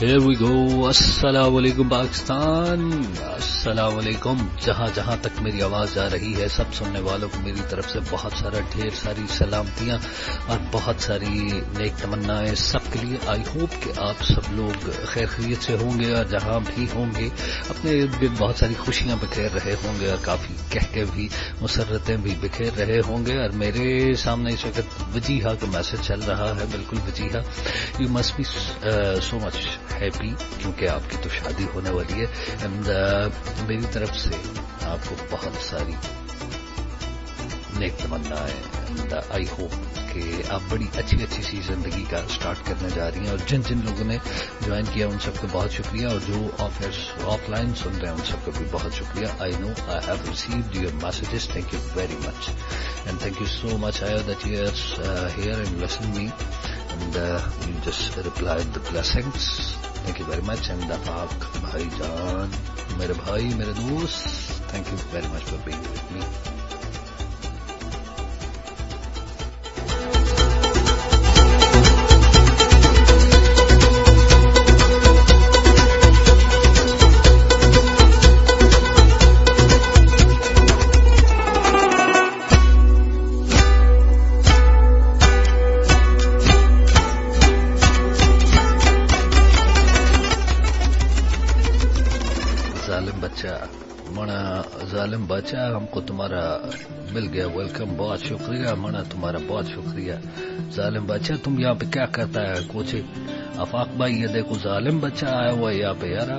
Here we go. अस्सलाम वालेकुम पाकिस्तान, अस्सलाम वालेकुम। जहाँ जहाँ तक मेरी आवाज़ आ रही है सब सुनने वालों को मेरी तरफ से बहुत सारा ढेर सारी सलामतियाँ और बहुत सारी नेक तमन्नाएं सबके लिए। आई होप कि आप सब लोग खैर खैरियत से होंगे और जहाँ भी होंगे अपने इर्द गिर्द बहुत सारी खुशियाँ बिखेर रहे होंगे और काफ़ी कह के भी मुसर्रतें भी बिखेर रहे होंगे। और मेरे सामने इस वक्त वजीहा का मैसेज चल रहा है। बिल्कुल Wajiha, you must be so much happy क्योंकि आपकी तो शादी होने वाली है। एंड मेरी तरफ से आपको बहुत सारी नेक तमन्नाएं। एंड आई होप कि आप बड़ी अच्छी अच्छी सी जिंदगी का स्टार्ट करने जा रही हैं। और जिन जिन लोगों ने ज्वाइन किया उन सबको बहुत शुक्रिया, और जो ऑफलाइन सुन रहे हैं उन सबको भी बहुत शुक्रिया। I know I have received your messages, thank you very much and thank you so much आया that you are here and listen me and you just replied the blessings. Thank you very much. And Afaq bhai jaan, mere bhai, mere dost, thank you very much for being with me. जालिम बच्चा, हमको तुम्हारा मिल गया welcome, बहुत शुक्रिया मना, तुम्हारा बहुत शुक्रिया। जालिम बच्चा तुम यहाँ पे क्या करता है? कुछ आफाक भाई ये देखो जालिम बच्चा आया हुआ है यहाँ पे, यार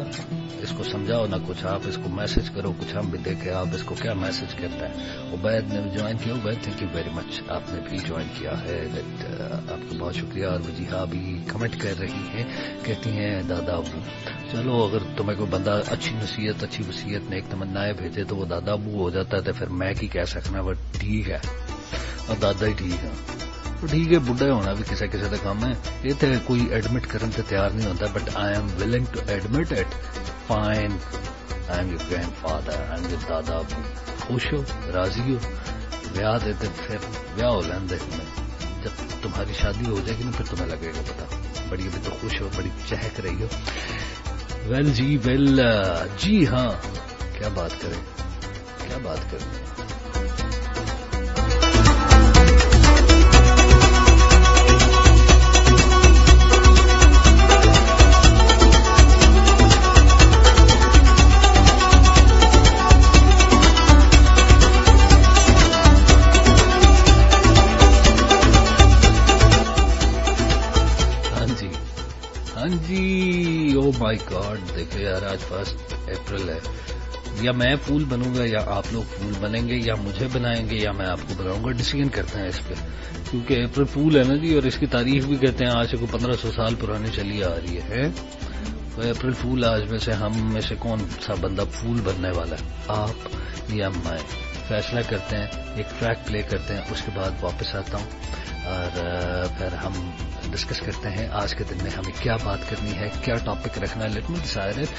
इसको समझाओ ना कुछ, आप इसको मैसेज करो कुछ, हम भी देखें आप इसको क्या मैसेज करता है। उबैद ने ज्वाइन किया, Ubaid thank you very much, आपने भी ज्वाइन किया है, आपका बहुत शुक्रिया। और वजीहा भी कमेंट कर रही हैं, कहती हैं दादा अबू। चलो अगर तुम्हें कोई बंदा अच्छी नसीहत अच्छी वसीयत नेक तमन्नाएं भेजे तो वो दादा अबू हो जाता है, तो फिर मैं की कह सकना, बट ठीक है और दादा ही ठीक है। तो ठीक है, बुढ़ा होना भी किसी किसी का काम है, ये तो कोई एडमिट करने से तैयार नहीं होता, but I am willing to admit it. Fine, I am your grand father, I am your दादा अबू। खुश हो, राजी हो, ब्याह देते, फिर ब्याह हो लेंदे, जब तुम्हारी शादी हो जाएगी ना फिर तुम्हें लगेगा पता। बड़ी अभी तो खुश हो, बड़ी चहक रही हो। वेल जी, वेल जी हाँ, क्या बात करें, क्या बात करें। माय गॉड, देखो यार आज 1 अप्रैल है, या मैं फूल बनूंगा या आप लोग फूल बनेंगे, या मुझे बनाएंगे या मैं आपको बनाऊंगा, डिसीजन करते हैं इस पे, क्योंकि अप्रैल फूल है ना जी। और इसकी तारीख भी कहते हैं आज से 1500 साल पुरानी चली आ रही है। तो अप्रैल फूल आज में से हम में से कौन सा बंदा फूल बनने वाला है, आप या मैं? फैसला करते हैं, एक ट्रैक प्ले करते हैं, उसके बाद वापस आता हूँ और फिर हम डिस्कस करते हैं आज के दिन में हमें क्या बात करनी है, क्या टॉपिक रखना है। Let me decide it.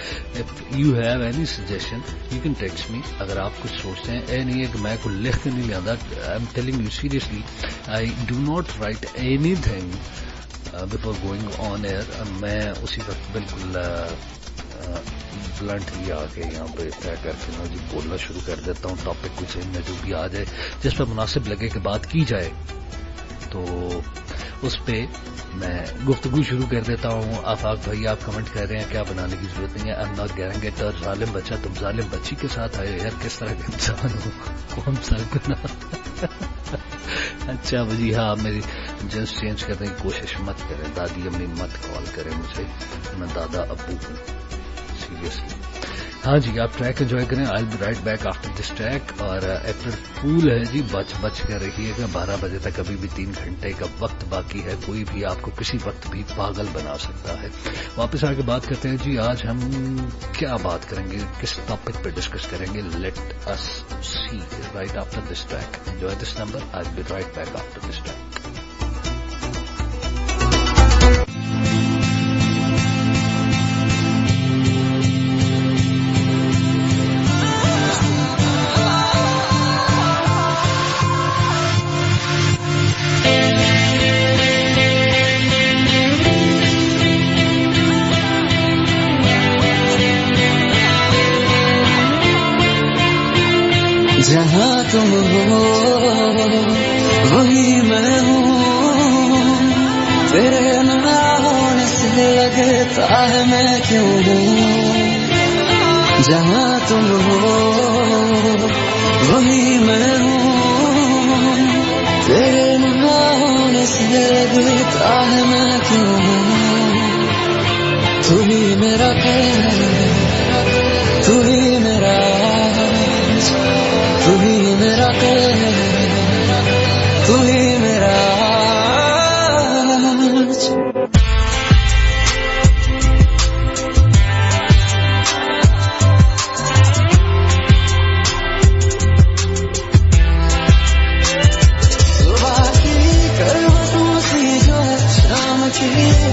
If you have any suggestion you can text me. अगर आप कुछ सोचते हैं, ए नहीं है कि मैं कुछ लिख के नहीं लाता, I am telling you seriously, I do not right anything before going on air. मैं उसी वक्त बिल्कुल ब्लंट ही आके यहाँ पे तय करके मैं जी बोलना शुरू कर देता हूँ। टॉपिक कुछ इनमें जो भी आ जाए, जिस पर मुनासिब लगे कि बात की जाए, तो उस पे मैं गुफ्तगू शुरू कर देता हूँ। आफाक भाई आप कमेंट कर रहे हैं क्या बनाने की जरूरत नहीं है, आई एम नॉट गेटिंग। और जालिम बच्चा, तुम जालिम बच्ची के साथ आए यार, किस तरह का इंसान हो, कौन सा गुनाह। अच्छा जी हाँ, मेरी जेंस चेंज करने की कोशिश मत करें, दादी अम्मी मत कॉल करें मुझे, मैं दादा अबू हूँ सीरियसली। हाँ जी, आप ट्रैक एंजॉय करें, आई will be right back after this track. और अप्रैल फूल है जी, बच कर रहिएगा। 12 बजे तक अभी भी 3 घंटे का वक्त बाकी है, कोई भी आपको किसी वक्त भी पागल बना सकता है। वापस आके बात करते हैं जी, आज हम क्या बात करेंगे, किस टॉपिक पे डिस्कस करेंगे। Let us see right after this track. Enjoy this number, I will be right back after this track. ہو وہی میں ہوں، تیرے نہ ہونے سے لگتا ہے میں کیوں ہوں، جہاں تم ہو وہی میں ہوں، تیرے نہ ہونے سے لگتا ہے میں کیوں ہوں، تو ہی میرا قہر، تو ہی میرا عشق، تو ہی میرا قہر، تو ہی میرا عشق۔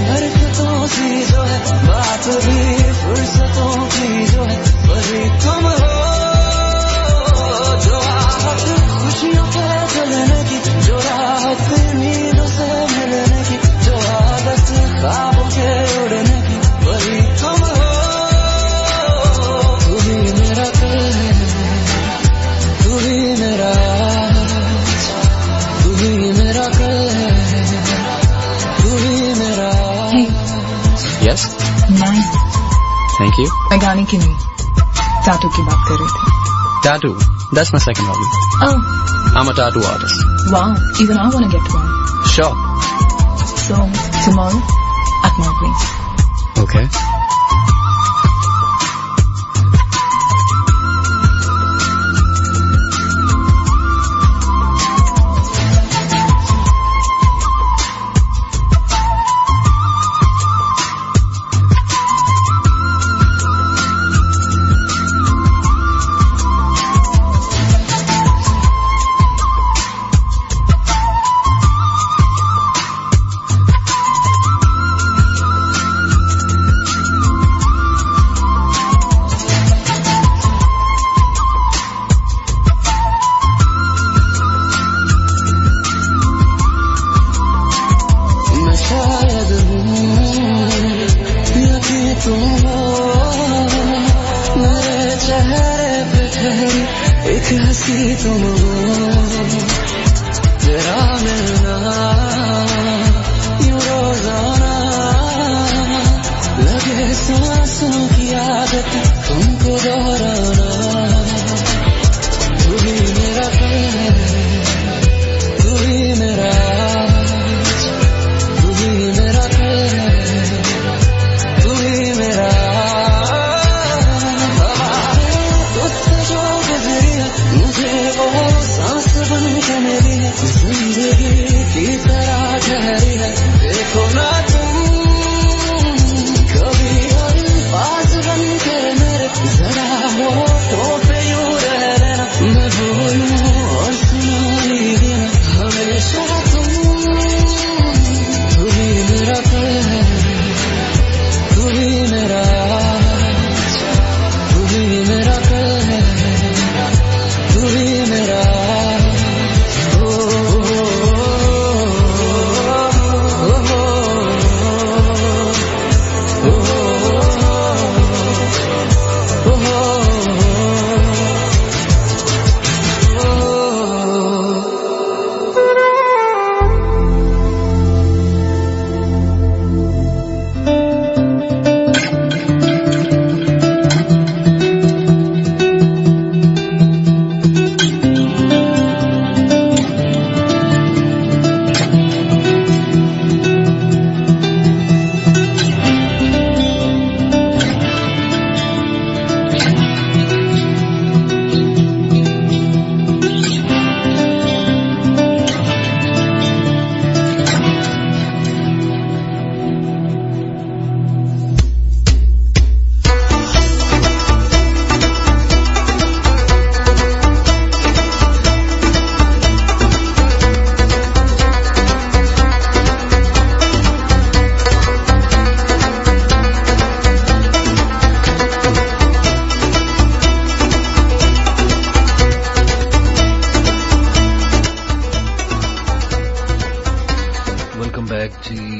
حرکتوں سی جو ہے بات بھی فرصتوں کی جو ہے وہی تم ہو، جو راحت خوشیوں کے چلنے کی، جو راحت نیندوں سے ملنے کی، جو عادت خوابوں کے اڑنے کی، وہی تم ہو، تو ہی میرا قہر، تو ہی میرا عشق، تو ہی میرا قہر، Yes? Nice. Thank you. میں گانے کی نہیں ٹیٹو کی بات کر رہی تھی. Tattoo. That's my second hobby. Oh, I'm a tattoo artist. wow. Even I want to get one. Sure. So, tomorrow at my place. Okay. ایک ہنسی تم ہو، تیرا ملنا یوں روزانہ لگے سانسوں کی عادت تم کو دہرانا، تو ہی میرا قہر، تو ہی میرا عشق، تو ہی میرا قہر، تو ہی میرا بن کے میری ہے زندگی کی طرح ٹھہری ہے، دیکھو نا تم کبھی الفاظ بن کے میرے ذرا ہو پہ یوں رہ لینا، میں بولوں اور سنائی دینا ہمیشہ تم، تو ہی میرا قہر، تو ہی میرا عشق، تو ہی میرا قہر، تو ہی میرا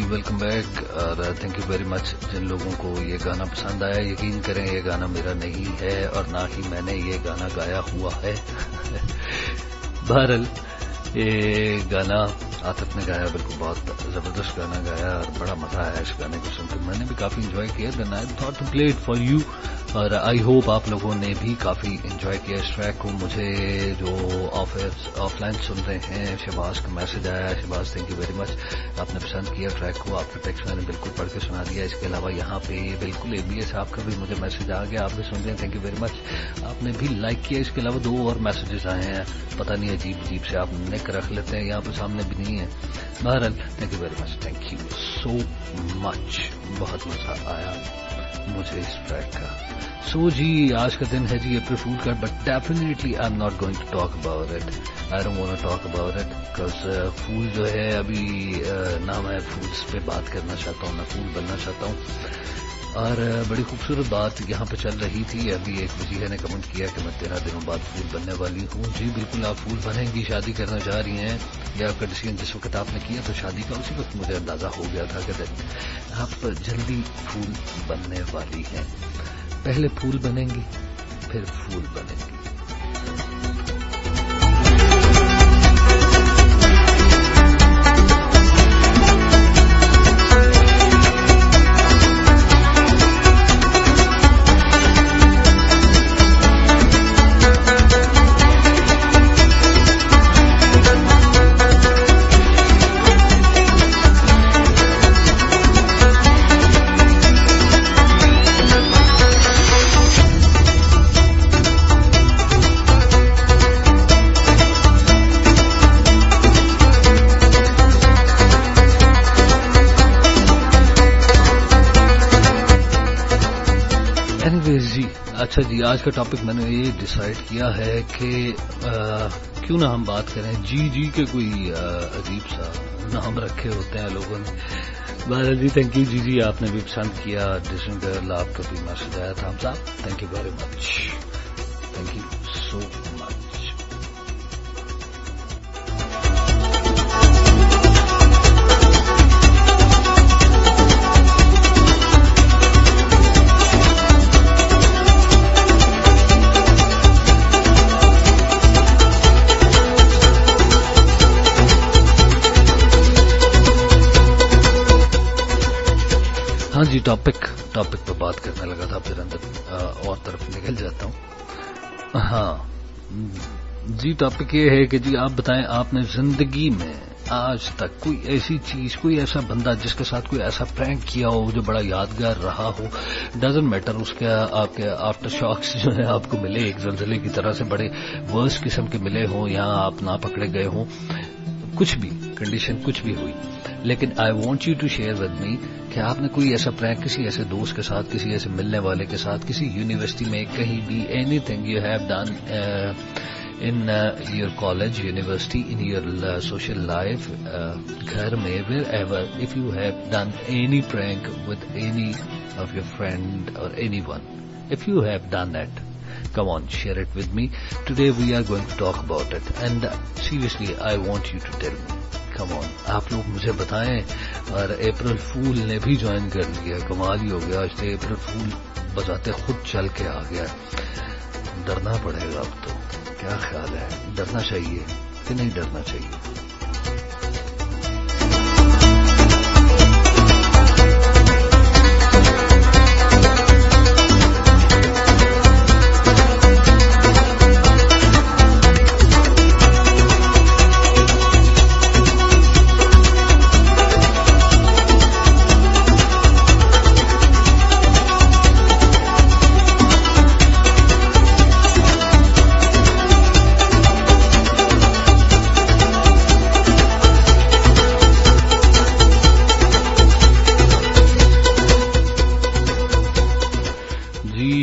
ویلکم بیک اور تھینک یو ویری مچ جن لوگوں کو یہ گانا پسند آیا. یقین کریں یہ گانا میرا نہیں ہے اور نہ ہی میں نے یہ گانا گایا ہوا ہے. بہرحال یہ گانا عاطف نے گایا، بالکل بہت زبردست گانا گایا اور بڑا مزہ آیا اس گانے کو سن کر. میں نے بھی کافی انجوائے کیا. Then I thought to play it for you, اور آئی ہوپ آپ لوگوں نے بھی کافی انجوائے کیا اس ٹریک کو. مجھے جو آف لائن سن رہے ہیں، شہباز کا میسج آیا. Shahbaz thank you very much, آپ نے پسند کیا ٹریک کو، آپ کا ٹیکسٹ میں نے بالکل پڑھ کے سنا دیا. اس کے علاوہ یہاں پہ بالکل ABS آپ کا بھی مجھے میسج آ گیا، آپ بھی سن رہے ہیں، تھینک یو ویری مچ. آپ نے بھی لائک کیا. اس کے علاوہ 2 اور میسجز آئے ہیں، پتہ نہیں عجیب عجیب سے آپ نک رکھ لیتے ہیں، یہاں پہ سامنے بھی نہیں ہے. بہرحال thank you very much, thank you so much. بہت مزہ آیا مجھے اس ٹریک کا. سو جی آج کا دن ہے جی اپریل فول کا، but definitely I am not going to talk about it. I don't want to talk about it because پھول جو ہے ابھی نہ میں پھولس پہ بات کرنا چاہتا ہوں، نہ پھول بننا چاہتا ہوں. اور بڑی خوبصورت بات یہاں پہ چل رہی تھی. ابھی ایک وجیہ نے کمنٹ کیا کہ میں 13 دنوں بعد پھول بننے والی ہوں. جی بالکل آپ پھول بنیں گی، شادی کرنا چاہ رہی ہیں. یہ آپ کا ڈیسیژن جس وقت آپ نے کیا تو شادی کا، اسی وقت مجھے اندازہ ہو گیا تھا کہ آپ جلدی پھول بننے والی ہیں. پہلے پھول بنیں گی پھر پھول بنیں گی. اچھا جی، آج کا ٹاپک میں نے یہ ڈیسائیڈ کیا ہے کہ کیوں نہ ہم بات کریں جی کے کوئی عجیب سا نام رکھے ہوتے ہیں لوگوں نے. بہرحال جی تھینک یو جی آپ نے بھی پسند کیا. ڈسن گرل آپ کا بھی میسج آیا تھا. ہم صاحب thank you very much, thank you so much. ہاں جی ٹاپک پہ بات کرنے لگا تھا، پھر اندر اور طرف نکل جاتا ہوں. ہاں جی ٹاپک یہ ہے کہ جی آپ بتائیں آپ نے زندگی میں آج تک کوئی ایسی چیز، کوئی ایسا بندہ جس کے ساتھ کوئی ایسا پرینک کیا ہو جو بڑا یادگار رہا ہو. ڈزنٹ میٹر اس کے آپ کے آفٹر شاکس جو ہے آپ کو ملے ایک زلزلے کی طرح سے، بڑے ورس قسم کے ملے ہوں یا آپ نہ پکڑے گئے ہوں، کچھ بھی کنڈیشن کچھ بھی ہوئی، لیکن I want you to share with me کہ آپ نے کوئی ایسا پرینک کسی ایسے دوست کے ساتھ، کسی ایسے ملنے والے کے ساتھ، کسی یونیورسٹی میں، کہیں بھی، anything you have done in your college, university, in your social life, گھر میں، wherever, if you have done any prank with any of your friend اور anyone, if you have done it, come on, share it with me. Today we are going to talk about it and seriously I want you to tell me. Come on, آپ لوگ مجھے بتائیں. اور April فول نے بھی join کر لیا، کمال ہی ہو گیا. آج تو اپریل فول بذات خود چل کے آ گیا. ڈرنا پڑے گا اب تو. کیا خیال ہے، ڈرنا چاہیے کہ نہیں ڈرنا چاہیے؟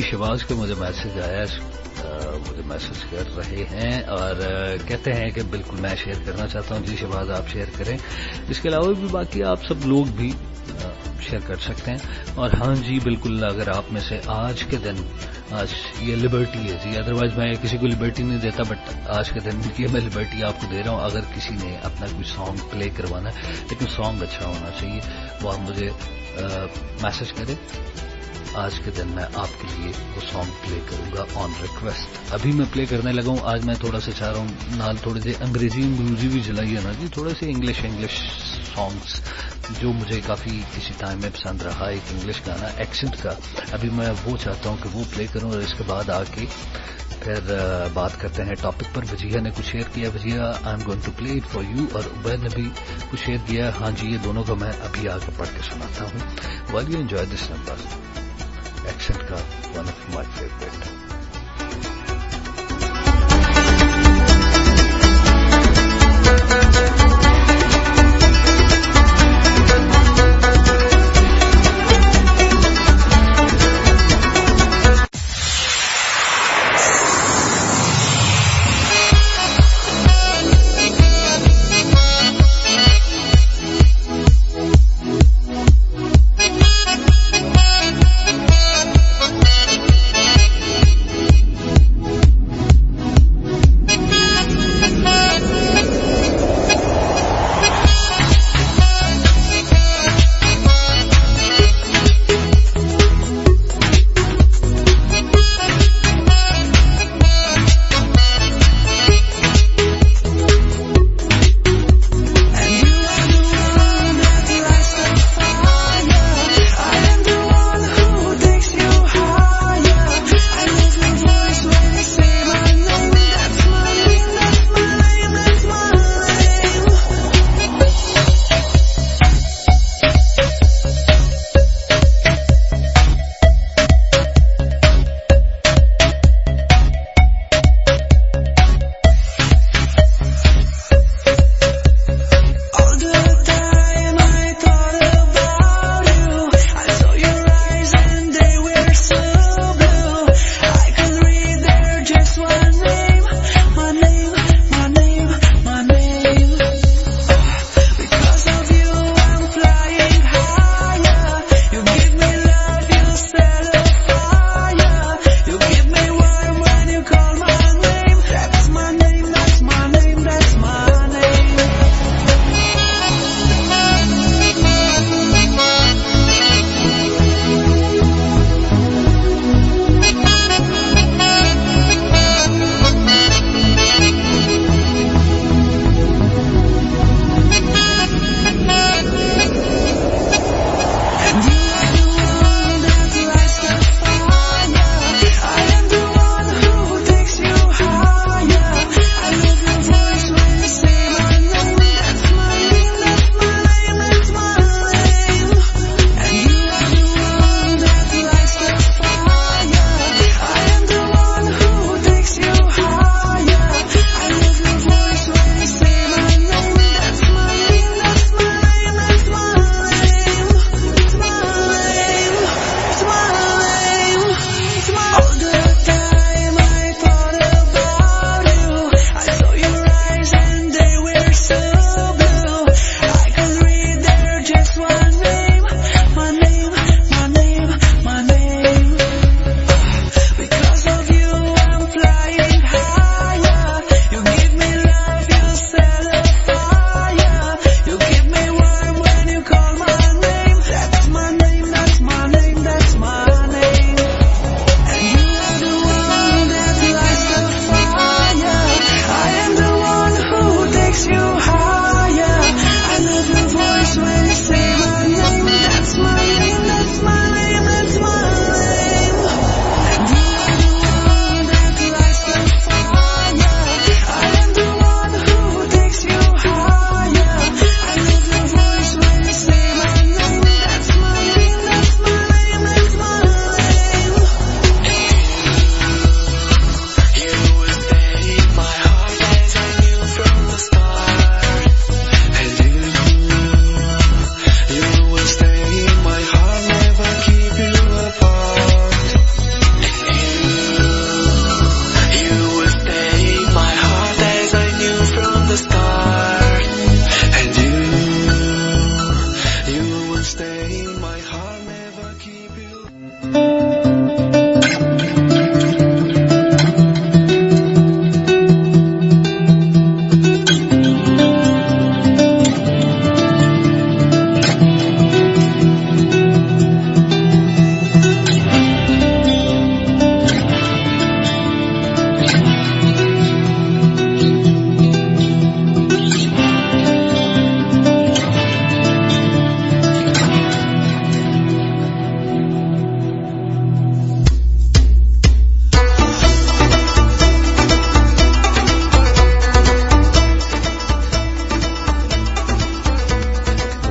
شہباز کے مجھے میسج آیا، مجھے میسج کر رہے ہیں اور کہتے ہیں کہ بالکل میں شیئر کرنا چاہتا ہوں. جی شہباز آپ شیئر کریں. اس کے علاوہ بھی باقی آپ سب لوگ بھی شیئر کر سکتے ہیں. اور ہاں جی بالکل، اگر آپ میں سے آج کے دن، آج یہ لبرٹی ہے جی، ادروائز میں کسی کو لبرٹی نہیں دیتا، بٹ آج کے دن یہ میں لبرٹی آپ کو دے رہا ہوں. اگر کسی نے اپنا کوئی سانگ پلے کروانا ہے، لیکن سانگ اچھا ہونا چاہیے، وہ آپ مجھے میسج کریں آج کے دن میں آپ کے لیے وہ سانگ پلے کروں گا آن ریکویسٹ. ابھی میں پلے کرنے لگا ہوں. آج میں تھوڑا سا چاہ رہا ہوں نال تھوڑے سے انگریزی بھی چلائی ہے نا جی, تھوڑے سے انگلش سانگس جو مجھے کافی کسی ٹائم میں پسند رہا. ایک انگلش گانا ایکسنٹ کا, ابھی میں وہ چاہتا ہوں کہ وہ پلے کروں, اور اس کے بعد آ کے پھر بات کرتے ہیں ٹاپک پر. وجیہ نے کچھ شیئر کیا, Wajih I am going to play it for you, اور عبید نے بھی کچھ شیئر کیا. ہاں جی, یہ دونوں کا میں ابھی آ کے پڑھ کے سناتا ہوں. While you enjoy this number, accent کا one of my favourite.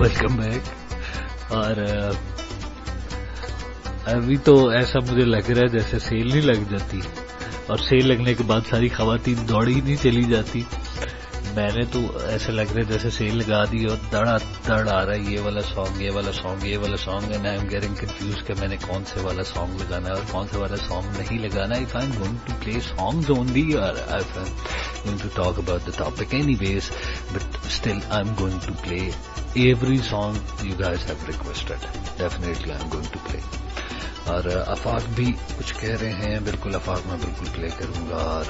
Welcome back. और अभी तो ऐसा मुझे लग रहा है जैसे सेल नहीं लग जाती, और सेल लगने के बाद सारी खवातीन दौड़ी नहीं चली जाती. मैंने तो ऐसा लग रहा है जैसे सेल लगा दी और दड़ा दड़ आ रहा है, ये वाला सॉन्ग, ये वाला सॉन्ग, ये वाला song, and I am getting confuse कि मैंने कौन से वाला सॉन्ग लगाना है और कौन से वाला सॉन्ग नहीं लगाना. If I am going to play songs only और I am going to talk about the topic anyways, but still I am going to play every song you guys have requested. Definitely I'm going to play. और आफाक भी कुछ कह रहे हैं, बिल्कुल आफाक मैं बिल्कुल प्ले करूंगा. और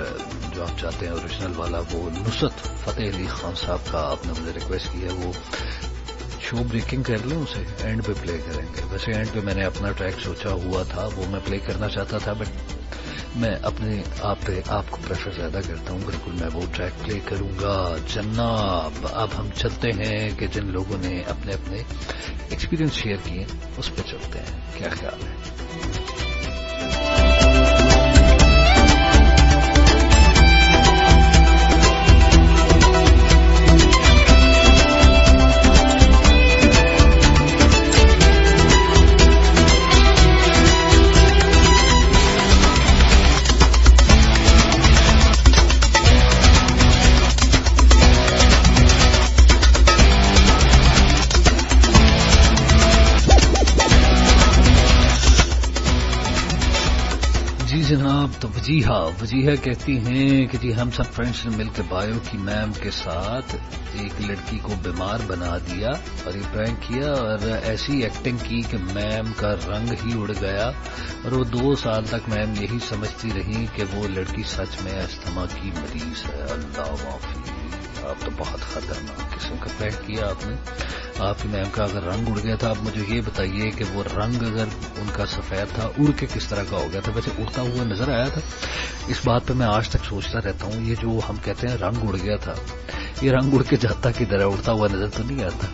जो आप चाहते हैं ओरिजिनल वाला, वो नुसरत फतेह अली खान साहब का आपने मुझे रिक्वेस्ट की है, वो शो ब्रेकिंग कर लें, उसे एंड पे प्ले करेंगे. वैसे एंड पे मैंने अपना ट्रैक सोचा हुआ था, वो मैं प्ले करना चाहता था, बट मैं अपने आप पे आपको प्रेफर ज्यादा करता हूँ. बिल्कुल मैं वो ट्रैक प्ले करूंगा. जनाब अब हम चलते हैं कि जिन लोगों ने अपने अपने एक्सपीरियंस शेयर किए उस पर चलते हैं. क्या ख्याल है? जनाब, तो वजीहा कहती हैं कि जी हम सब फ्रेंड्स ने मिलकर बायो की मैम के साथ एक लड़की को बीमार बना दिया और ये प्रैंक किया और ऐसी एक्टिंग की कि मैम का रंग ही उड़ गया. और वो 2 साल तक मैम यही समझती रही कि वो लड़की सच में अस्थमा की मरीज है. अल्लाह माफी, आप तो बहुत खतरनाक किस्म का प्रैंक किया आपने. आपकी मैम का अगर रंग उड़ गया था, आप मुझे ये बताइए कि वो रंग अगर उनका सफेद था, उड़ के किस तरह का हो गया था? वैसे उड़ता हुआ नजर आया था? इस बात पे मैं आज तक सोचता रहता हूँ. ये जो हम कहते हैं रंग उड़ गया था, ये रंग उड़ के जाता किधर है? उड़ता हुआ नजर तो नहीं आता.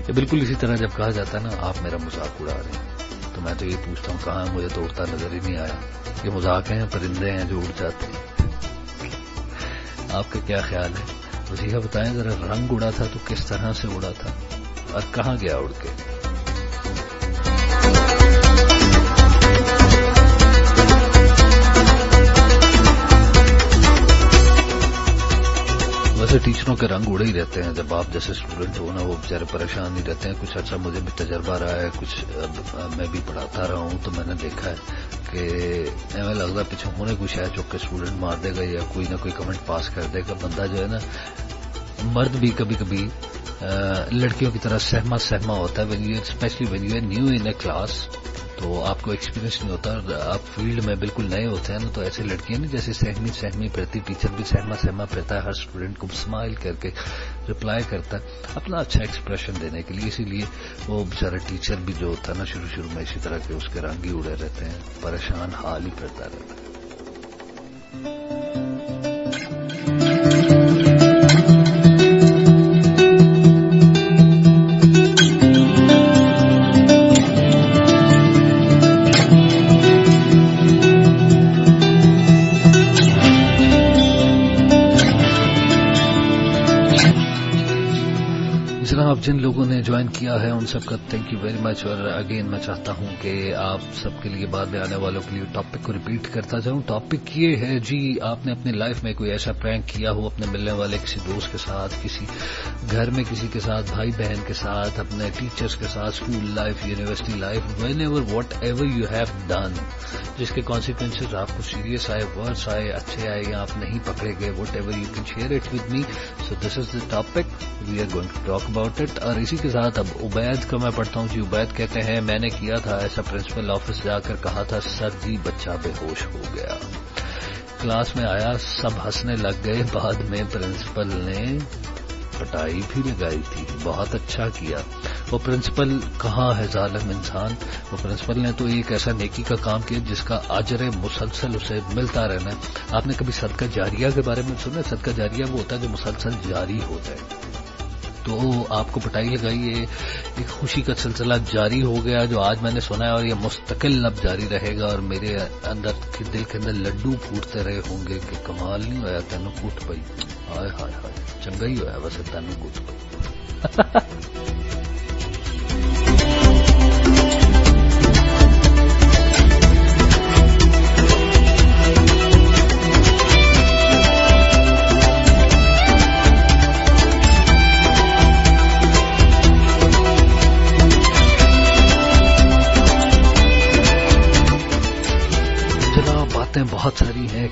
ये बिल्कुल इसी तरह जब कहा जाता है ना आप मेरा मजाक उड़ा रहे हैं, तो मैं तो ये पूछता हूँ कहाँ, मुझे तो उड़ता नजर ही नहीं आया. ये मजाक हैं, परिंदे हैं जो उड़ जाते हैं. आपका क्या ख्याल है? वजीहा बताएं जरा, रंग उड़ा था तो किस तरह से उड़ा था और कहाँ गया उड़ के? वैसे टीचरों के रंग उड़े ही रहते हैं. जब आप जैसे स्टूडेंट हो ना, वो बेचारे परेशान ही रहते हैं. कुछ अच्छा मुझे भी तजर्बा रहा है, कुछ मैं भी पढ़ाता रहा हूँ, तो मैंने देखा है कि हमें लगता पीछे होने कुछ है जो कि स्टूडेंट मार देगा या कोई ना कोई कमेंट पास कर देगा. बंदा जो है ना, मर्द भी कभी कभी लड़कियों की तरह सहमा होता है. Specially when you are new in a class, तो आपको एक्सपीरियंस नहीं होता, आप फील्ड में बिल्कुल नए होते हैं ना, तो ऐसी लड़कियां नहीं जैसे सहमी फिरती. टीचर भी सहमा फिरता है, हर स्टूडेंट को स्माइल करके रिप्लाई करता है अपना अच्छा एक्सप्रेशन देने के लिए. इसीलिए वो बेचारा टीचर भी जो होता है ना, शुरू में इसी तरह के उसके रंग ही उड़े रहते हैं, परेशान हाल ही करता रहता है. जिन लोगों ने ज्वाइन किया है उन सबका थैंक यू वेरी मच. और अगेन मैं चाहता हूं कि आप सबके लिए बाद में आने वालों के लिए टॉपिक को रिपीट करता जाऊं. टॉपिक ये है जी, आपने अपनी लाइफ में कोई ऐसा प्रैंक किया हो अपने मिलने वाले किसी दोस्त के साथ, किसी घर में किसी के साथ, भाई बहन के साथ, अपने टीचर्स के साथ, school life, university life, whenever whatever you have done, जिसके कॉन्सिक्वेंसेज आपको सीरियस आए, वर्ड्स आए, अच्छे आए या आप नहीं पकड़े गए, whatever you can share it with me. So this is the topic, we are going to talk about it. और इसी के साथ अब उबैद का मैं पढ़ता हूँ जी. उबैद कहते हैं, मैंने किया था ऐसा, प्रिंसिपल ऑफिस जाकर कहा था सर जी बच्चा बेहोश हो गया. क्लास में आया, सब हंसने लग गए. बाद में प्रिंसिपल ने पिटाई भी लगाई थी. बहुत अच्छा किया. वो प्रिंसिपल कहाँ है जालिम इंसान. वो प्रिंसिपल ने तो एक ऐसा नेकी का काम किया जिसका अजर मुसलसल उसे मिलता रहना है. आपने कभी सदका जारिया के बारे में सुना? सदका जारिया वो होता है जो मुसलसल जारी होता है. तो आपको पिटाई लगाई, ये एक खुशी का सिलसिला जारी हो गया जो आज मैंने सुना है, और ये मुस्तकिल अब जारी रहेगा. और मेरे अंदर दिल के अंदर लड्डू फूटते रहे होंगे कि कमाल नहीं होया तेनू कूट पई. हाय हाय हाय, चंगा ही होया वैसे तेनू कूट पई.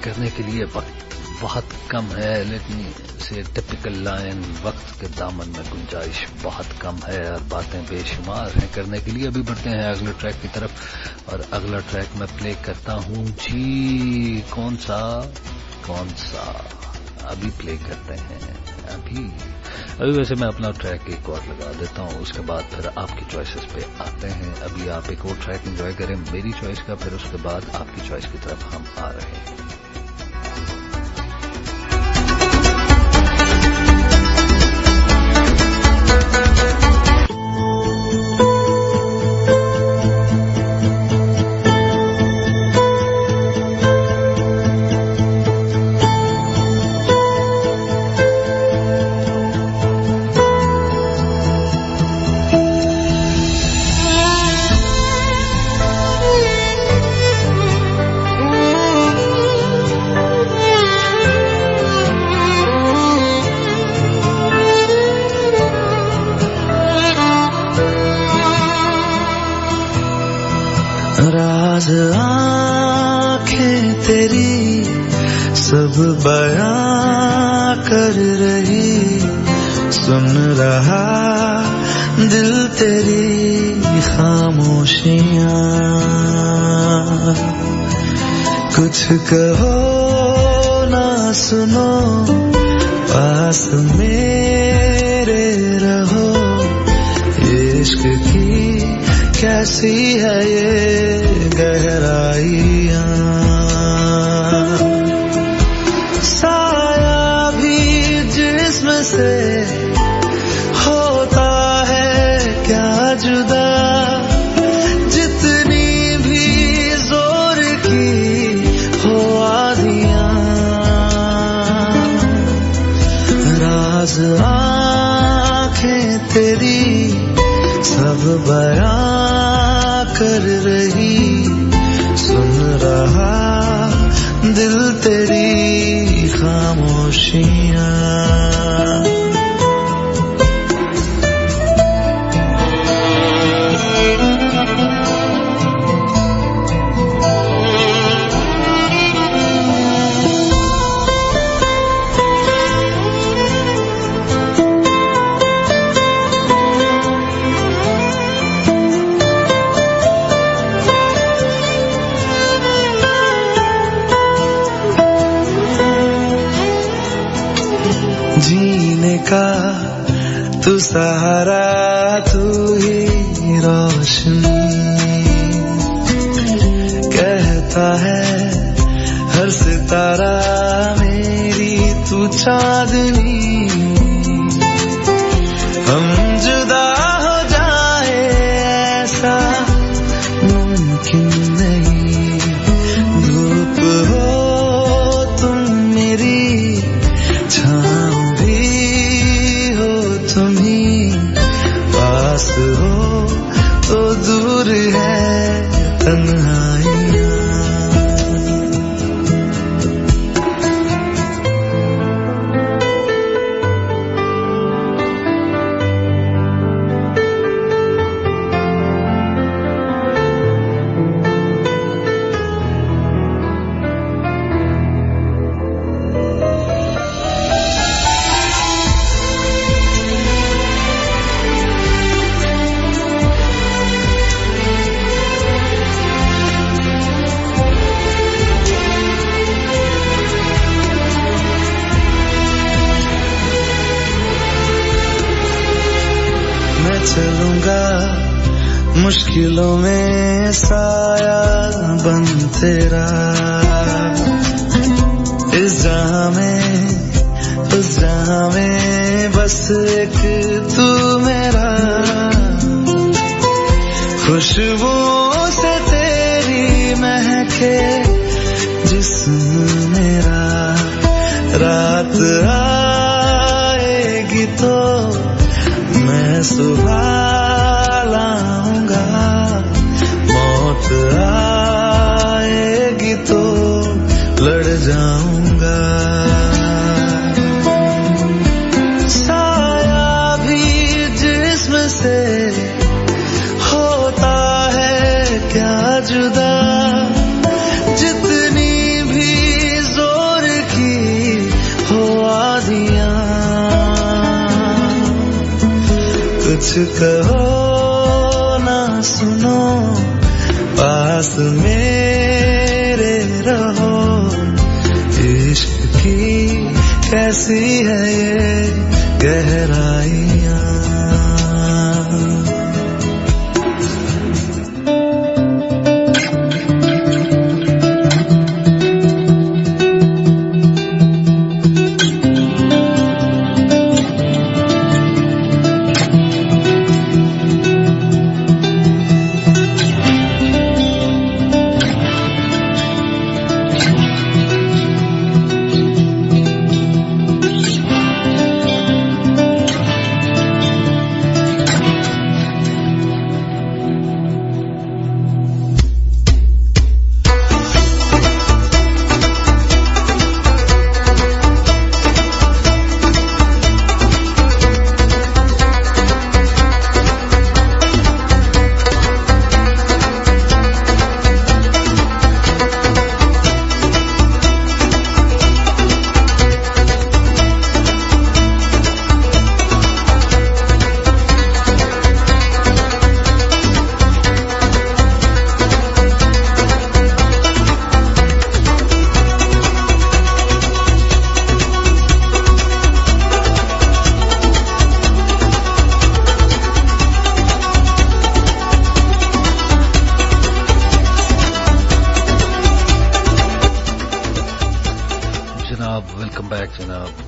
کرنے کے لیے وقت بہت کم ہے، لیکن سے ٹپیکل لائن وقت کے دامن میں گنجائش بہت کم ہے اور باتیں بے شمار ہیں کرنے کے لیے. ابھی بڑھتے ہیں اگلے ٹریک کی طرف اور اگلا ٹریک میں پلے کرتا ہوں جی. کون سا ابھی پلے کرتے ہیں. ابھی ویسے میں اپنا ٹریک ایک اور لگا دیتا ہوں، اس کے بعد پھر آپ کی چوائسز پہ آتے ہیں. ابھی آپ ایک اور ٹریک انجوائے کریں میری چوائس کا، پھر اس کے بعد آپ کی چوائس کی طرف ہم آ رہے ہیں. راز آنکھیں تیری سب بیان کر رہی، سن رہا دل تیری خاموشیاں. کچھ کہو نہ سنو، پاس میرے رہو. عشق کی کیسی ہے یہ گہرائیاں، سایہ بھی جسم سے ہوتا ہے کیا جدا، جتنی بھی زور کی ہو آدیاں. راز آنکھیں تیری سب بیان کر رہی، سن رہا دل تیری خاموشیاں. جینے کا تو سہارا، تو ہی روشنی، کہتا ہے ہر ستارہ میری تو چاندنی. ہم جدا ہو جائے ایسا ممکن نہیں، دھوپ ہو تم میری، چھاؤں بھی ہو تم ہی، پاس ہو تو دور ہے تنہائیاں. چلوں گا مشکلوں میں سایہ بن تیرا، اس جہاں میں بس ایک تو میرا. خوشبو سے تیری مہکے جسم میرا، رات آئے گی تو میں صبح لاؤں گا، موت آئے گی تو لڑ جاؤں گا. سایہ بھی جسم سے ہوتا ہے کیا جدا، جتنی بھی कहो ना सुनो, पास मेरे रहो। इश्क की कैसी है ये गहराइयाँ।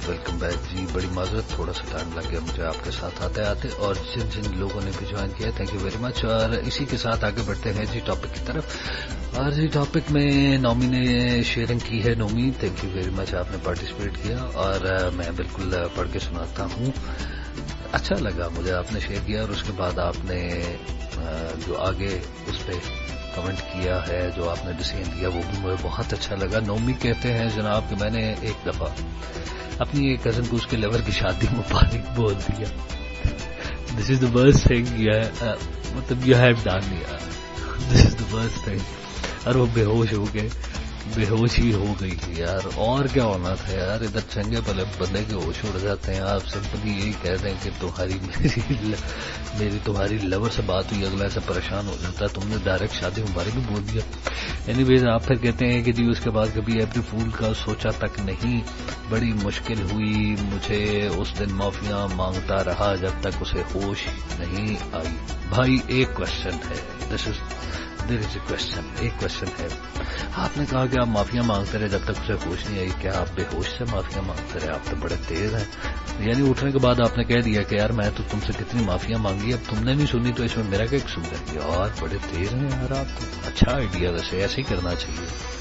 वेलकम बैक जी। बड़ी माजरत, थोड़ा सा टाइम लग गया मुझे आपके साथ आते आते, और जिन जिन लोगों ने भी ज्वाइन किया थैंक यू वेरी मच। और इसी के साथ आगे बढ़ते हैं जी टॉपिक की तरफ। और जी टॉपिक में नोमी ने शेयरिंग की है। Nomi thank you very much, आपने पार्टिसिपेट किया और मैं बिल्कुल पढ़ के सुनाता हूँ। अच्छा लगा मुझे, आपने शेयर किया और उसके बाद आपने जो आगे उस पर कमेंट किया है, जो आपने डिसीजन दिया, वो भी मुझे बहुत अच्छा लगा। नोमी कहते हैं जनाब कि मैंने एक दफा अपनी एक कजन को उसके लवर की शादी मुबारक बोल दिया। This is the worst thing, मतलब यू हैव डन यार, this is the worst thing. और वो बेहोश हो गए, बेहोश ही हो गई थी यार, और क्या होना था यार। इधर चंगे भले बंदे के होश उड़ जाते हैं। आप सिंपली यही कह दें कि मेरी तुम्हारी लवर से बात हुई, अगला से परेशान हो जाता है, तुमने डायरेक्ट शादी मुबारक भी बोल दिया। एनीवेज आप फिर कहते हैं कि जी उसके बाद कभी अप्रैल फूल का सोचा तक नहीं, बड़ी मुश्किल हुई मुझे, उस दिन माफिया मांगता रहा जब तक उसे होश नहीं आई। भाई एक क्वेश्चन है, देयर इज अ क्वेश्चन, एक क्वेश्चन है। आपने कहा कि आप माफिया मांगते रहे जब तक उसे होश नहीं आई, क्या आप बेहोश से माफिया मांगते रहे? आप तो बड़े तेज हैं। यानी उठने के बाद आपने कह दिया कि यार मैं तो तुमसे कितनी माफिया मांगी, अब तुमने नहीं सुनी तो इसमें मेरा क्या कसूर है? यार बड़े तेज हैं यार आप तो। अच्छा आइडिया, वैसे ऐसे ही करना चाहिए।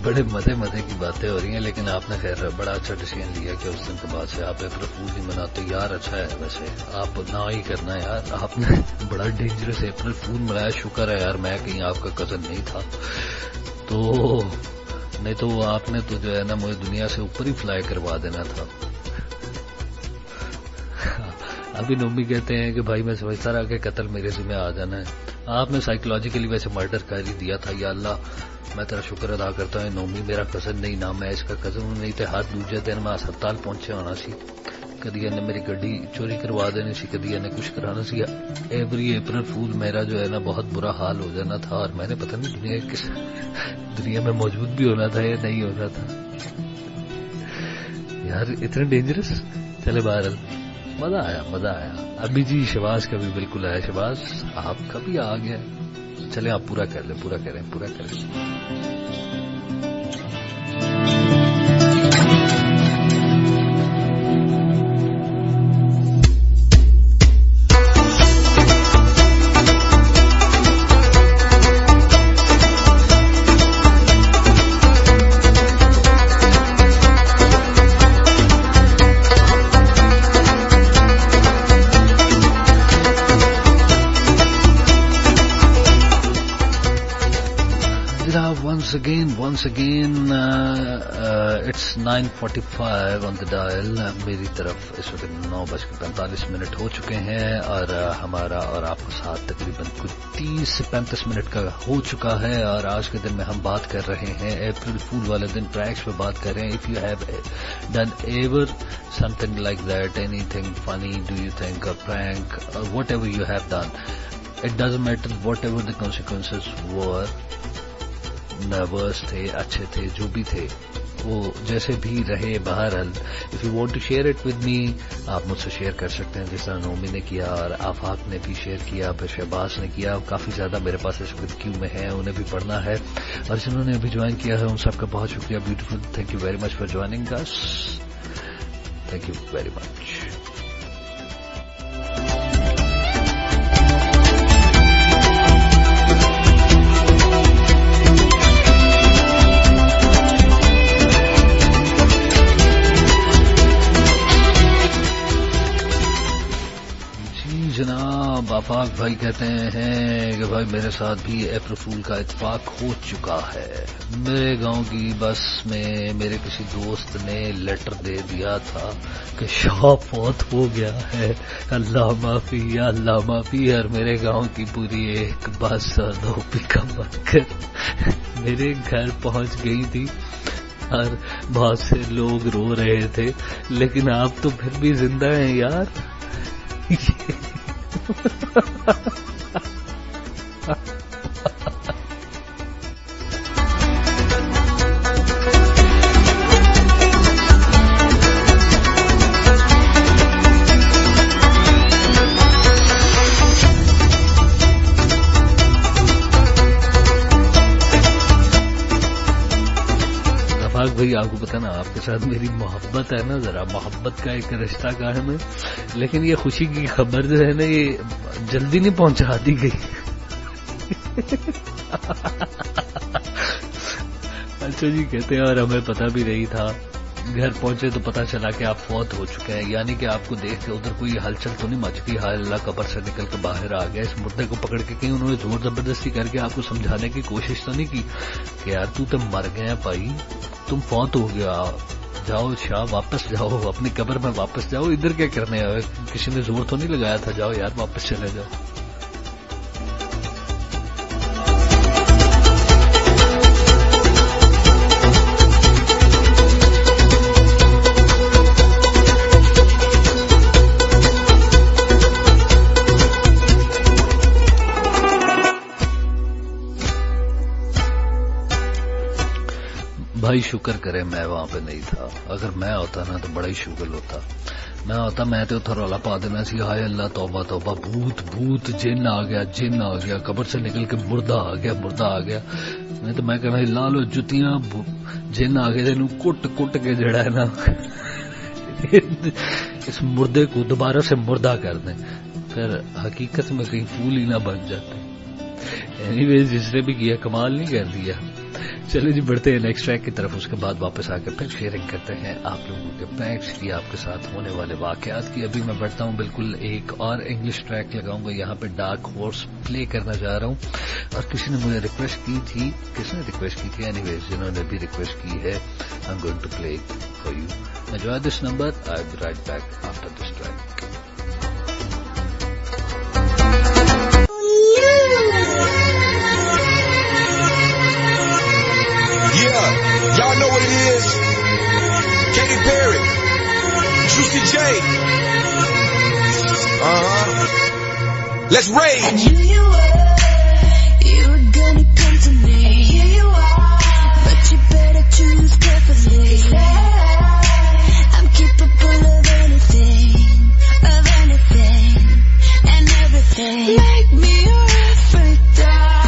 बड़े मजे की बातें हो रही हैं, लेकिन आपने खैर बड़ा अच्छा डिसीजन लिया कि उस दिन के बाद से आप अप्रैल फूल नहीं मनाते। यार अच्छा है, वैसे आप ना ही करना यार, आपने बड़ा डेंजरस अप्रैल फूल मनाया। शुक्र है यार मैं कहीं आपका कजन नहीं था, तो नहीं तो आपने तो जो है ना मुझे दुनिया से ऊपर ही फ्लाई करवा देना था। अभी नोमी कहते हैं कि भाई मैं समझता रहा कि कत्ल मेरे जिम्मे आ जाना है, आपने साइकोलॉजिकली वैसे मर्डर कर ही दिया था। या अल्लाह मैं तेरा शुक्र अदा करता हूँ, नोमी मेरा कजन नहीं, ना मैं इसका कजन हूँ, नहीं तो हर दूजे दिन मैं अस्पताल पहुंचे होना सी। कदी इन्हें मेरी गड्डी चोरी करवा देनी सी, कदी इन्हें कुछ कराना सी। एवरी अप्रैल फूल मेरा जो है ना बहुत बुरा हाल हो जाना था, और मैंने पता नहीं दुनिया में मौजूद भी होना था या नहीं होना था यार, इतने डेंजरस। चले बहरहाल मजा आया। अभी जी शबाज का भी बिल्कुल आया। शबाज आपका भी आ गया, चले आप पूरा कर लें। جناب once again it's 9:45 on the dial. میری طرف اس وقت 9:45 ہو چکے ہیں اور ہمارا اور آپ کا ساتھ تقریباً کچھ 30 سے 35 منٹ کا ہو چکا ہے اور آج کے دن میں ہم بات کر رہے ہیں اپریل فول والے دن پرینکس پہ بات کر رہے ہیں. If you have done ever something like that, anything funny, do you think, a prank, or whatever you have done, it doesn't matter whatever the consequences were, nervous تھے, اچھے تھے, جو بھی تھے, وہ جیسے بھی رہے, بہرحال if you want to share it with me, آپ مجھ سے شیئر کر سکتے ہیں, جس طرح نومی نے کیا اور آفاق نے بھی شیئر کیا, شہباز نے کیا. کافی زیادہ میرے پاس اس وقت کیو میں ہیں, انہیں بھی پڑھنا ہے, اور جنہوں نے ابھی جوائن کیا ہے ان سب کا بہت شکریہ. Beautiful, thank you very much for joining اس, تھینک یو ویری مچ. جناب آفاق بھائی کہتے ہیں کہ بھائی میرے ساتھ بھی اپریل فول کا اتفاق ہو چکا ہے. میرے گاؤں کی بس میں میرے کسی دوست نے لیٹر دے دیا تھا کہ شاہ فوت ہو گیا ہے, اللہ معافی یا اللہ معافی, اور میرے گاؤں کی پوری ایک بس 2 پکا کر میرے گھر پہنچ گئی تھی اور بہت سے لوگ رو رہے تھے, لیکن آپ تو پھر بھی زندہ ہیں یار. بھائی آپ کو پتا نا, آپ کے ساتھ میری محبت ہے نا, ذرا محبت کا ایک رشتہ قائم ہے, لیکن یہ خوشی کی خبر جو ہے نا یہ جلدی نہیں پہنچا دی گئی. اچھا جی, کہتے ہیں اور ہمیں پتا بھی نہیں تھا, گھر پہنچے تو پتا چلا کہ آپ فوت ہو چکے ہیں, یعنی کہ آپ کو دیکھ کے ادھر کوئی ہلچل تو نہیں مچ گئی, ہائے اللہ قبر سے نکل کے باہر آ گیا. اس مردے کو پکڑ کے کہیں انہوں نے زور زبردستی کر کے آپ کو سمجھانے کی کوشش تو نہیں کی کہ یار تو مر گیا بھائی, تم فوت ہو گیا, جاؤ شاہ واپس جاؤ, اپنی قبر میں واپس جاؤ, ادھر کیا کرنے آئے, کسی نے زور تو نہیں لگایا تھا جاؤ یار واپس چلے جاؤ. بھائی شکر کرے میں وہاں پہ نہیں تھا, اگر میں ہوتا نا تو بڑا ہی شکر ہوتا. میں ہوتا میں تو اتھا رولا پا دینا سی, ہائے اللہ توبہ توبہ, بھوت بھوت, جن آ گیا, جن آ گیا, قبر سے نکل کے مردہ آ گیا, مردہ آ گیا. نہیں تو میں کہنا لا لو جتیاں, جن آ گئے تینوں کٹ کٹ کے جڑا ہے نا اس مردے کو دوبارہ سے مردہ کر دیں, پھر حقیقت میں کہیں پھول ہی نہ بن جاتے. اینی ویز جس نے بھی کیا کمال نہیں کر دیا. چلے جی بڑھتے ہیں نیکسٹ ٹریک کی طرف, اس کے بعد واپس آ کے پھر شیئرنگ کرتے ہیں آپ لوگوں کے پرینکس کی, آپ کے ساتھ ہونے والے واقعات کی. ابھی میں بڑھتا ہوں, بالکل ایک اور انگلش ٹریک لگاؤں گا, یہاں پہ ڈارک ہارس پلے کرنا چاہ رہا ہوں, اور کسی نے مجھے ریکویسٹ کی تھی, کس نے ریکویسٹ کی تھی, اینی ویز جنہوں نے بھی ریکویسٹ کی ہے, I am going to play for you. Enjoy this number, I will be right back after this track. Y'all know what it is. Katy Perry, Juicy J. Let's rage. I knew you were gonna come to me. And here you are, but you better choose carefully. I'm capable of anything, and everything. Make me your Aphrodite,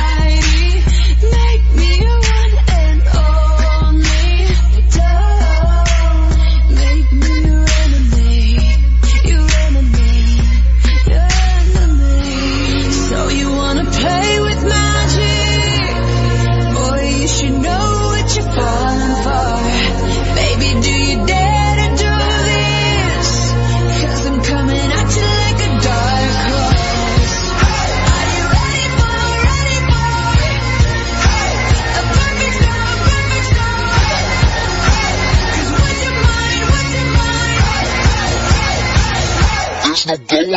make me your one and only. Don't make me your enemy, your enemy, your enemy. So you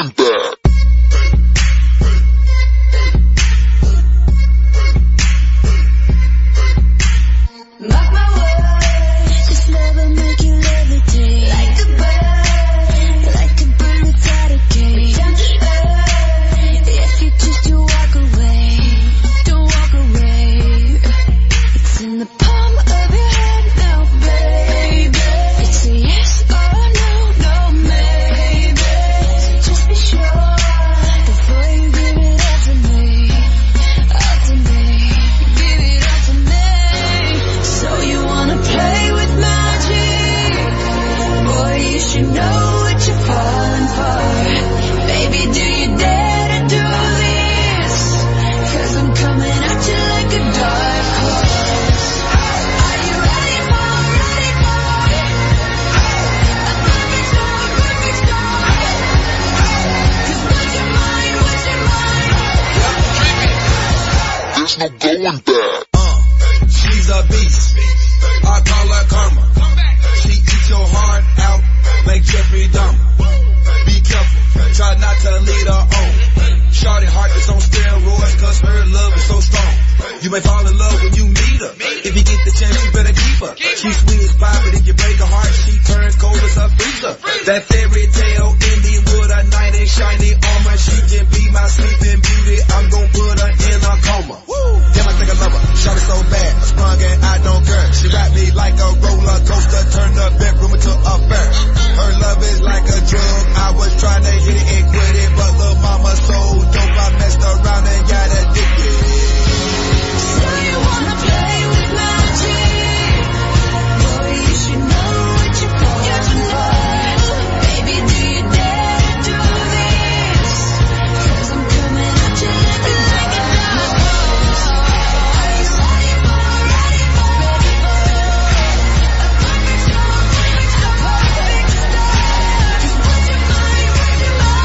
going back. Mark my words, this love will make you levitate. Like a bird without a cage. Down to earth, if you choose to walk away, don't walk away. It's in the palm of your hand now, baby. It's a yes or no, no maybe. So just be sure before you give it up to me, up to me. Give it up to me. So you wanna play with magic? Boy, you should know what you're falling for. Baby, do you dare to do this? 'Cause I'm coming at you like a dark horse. Are you ready for it? A perfect storm. 'Cause what's your mind? There's no going back. She's a beast. I call her karma. She eats your heart out like Jeffrey Dahmer. Be careful, try not to lead her on. Shorty heart is on steroids 'cause her love is so strong. You may fall in love when you meet her. If you get the chance, you better keep her. She's sweet as pie, but if you break her heart, she turns cold as a freezer. That fairy tale ending with a knight in shiny armor. She can be my sleeping beauty. I'm gon' put her in a coma. Damn, I think I love her. Shorty so bad, I sprung and I don't care. She wrapped me like a roller coaster, turned the bedroom into a fair. Her love is like a drug. I was trying to hit it and quit it, but little mama so dope, I messed around and got addicted. So you wanna play with magic? Boy, you should know what you're falling for. Baby, do you dare to do this? 'Cause I'm coming at you like a dark horse. Are you ready for it? A perfect storm. A perfect storm. 'Cause what's your mind? There's no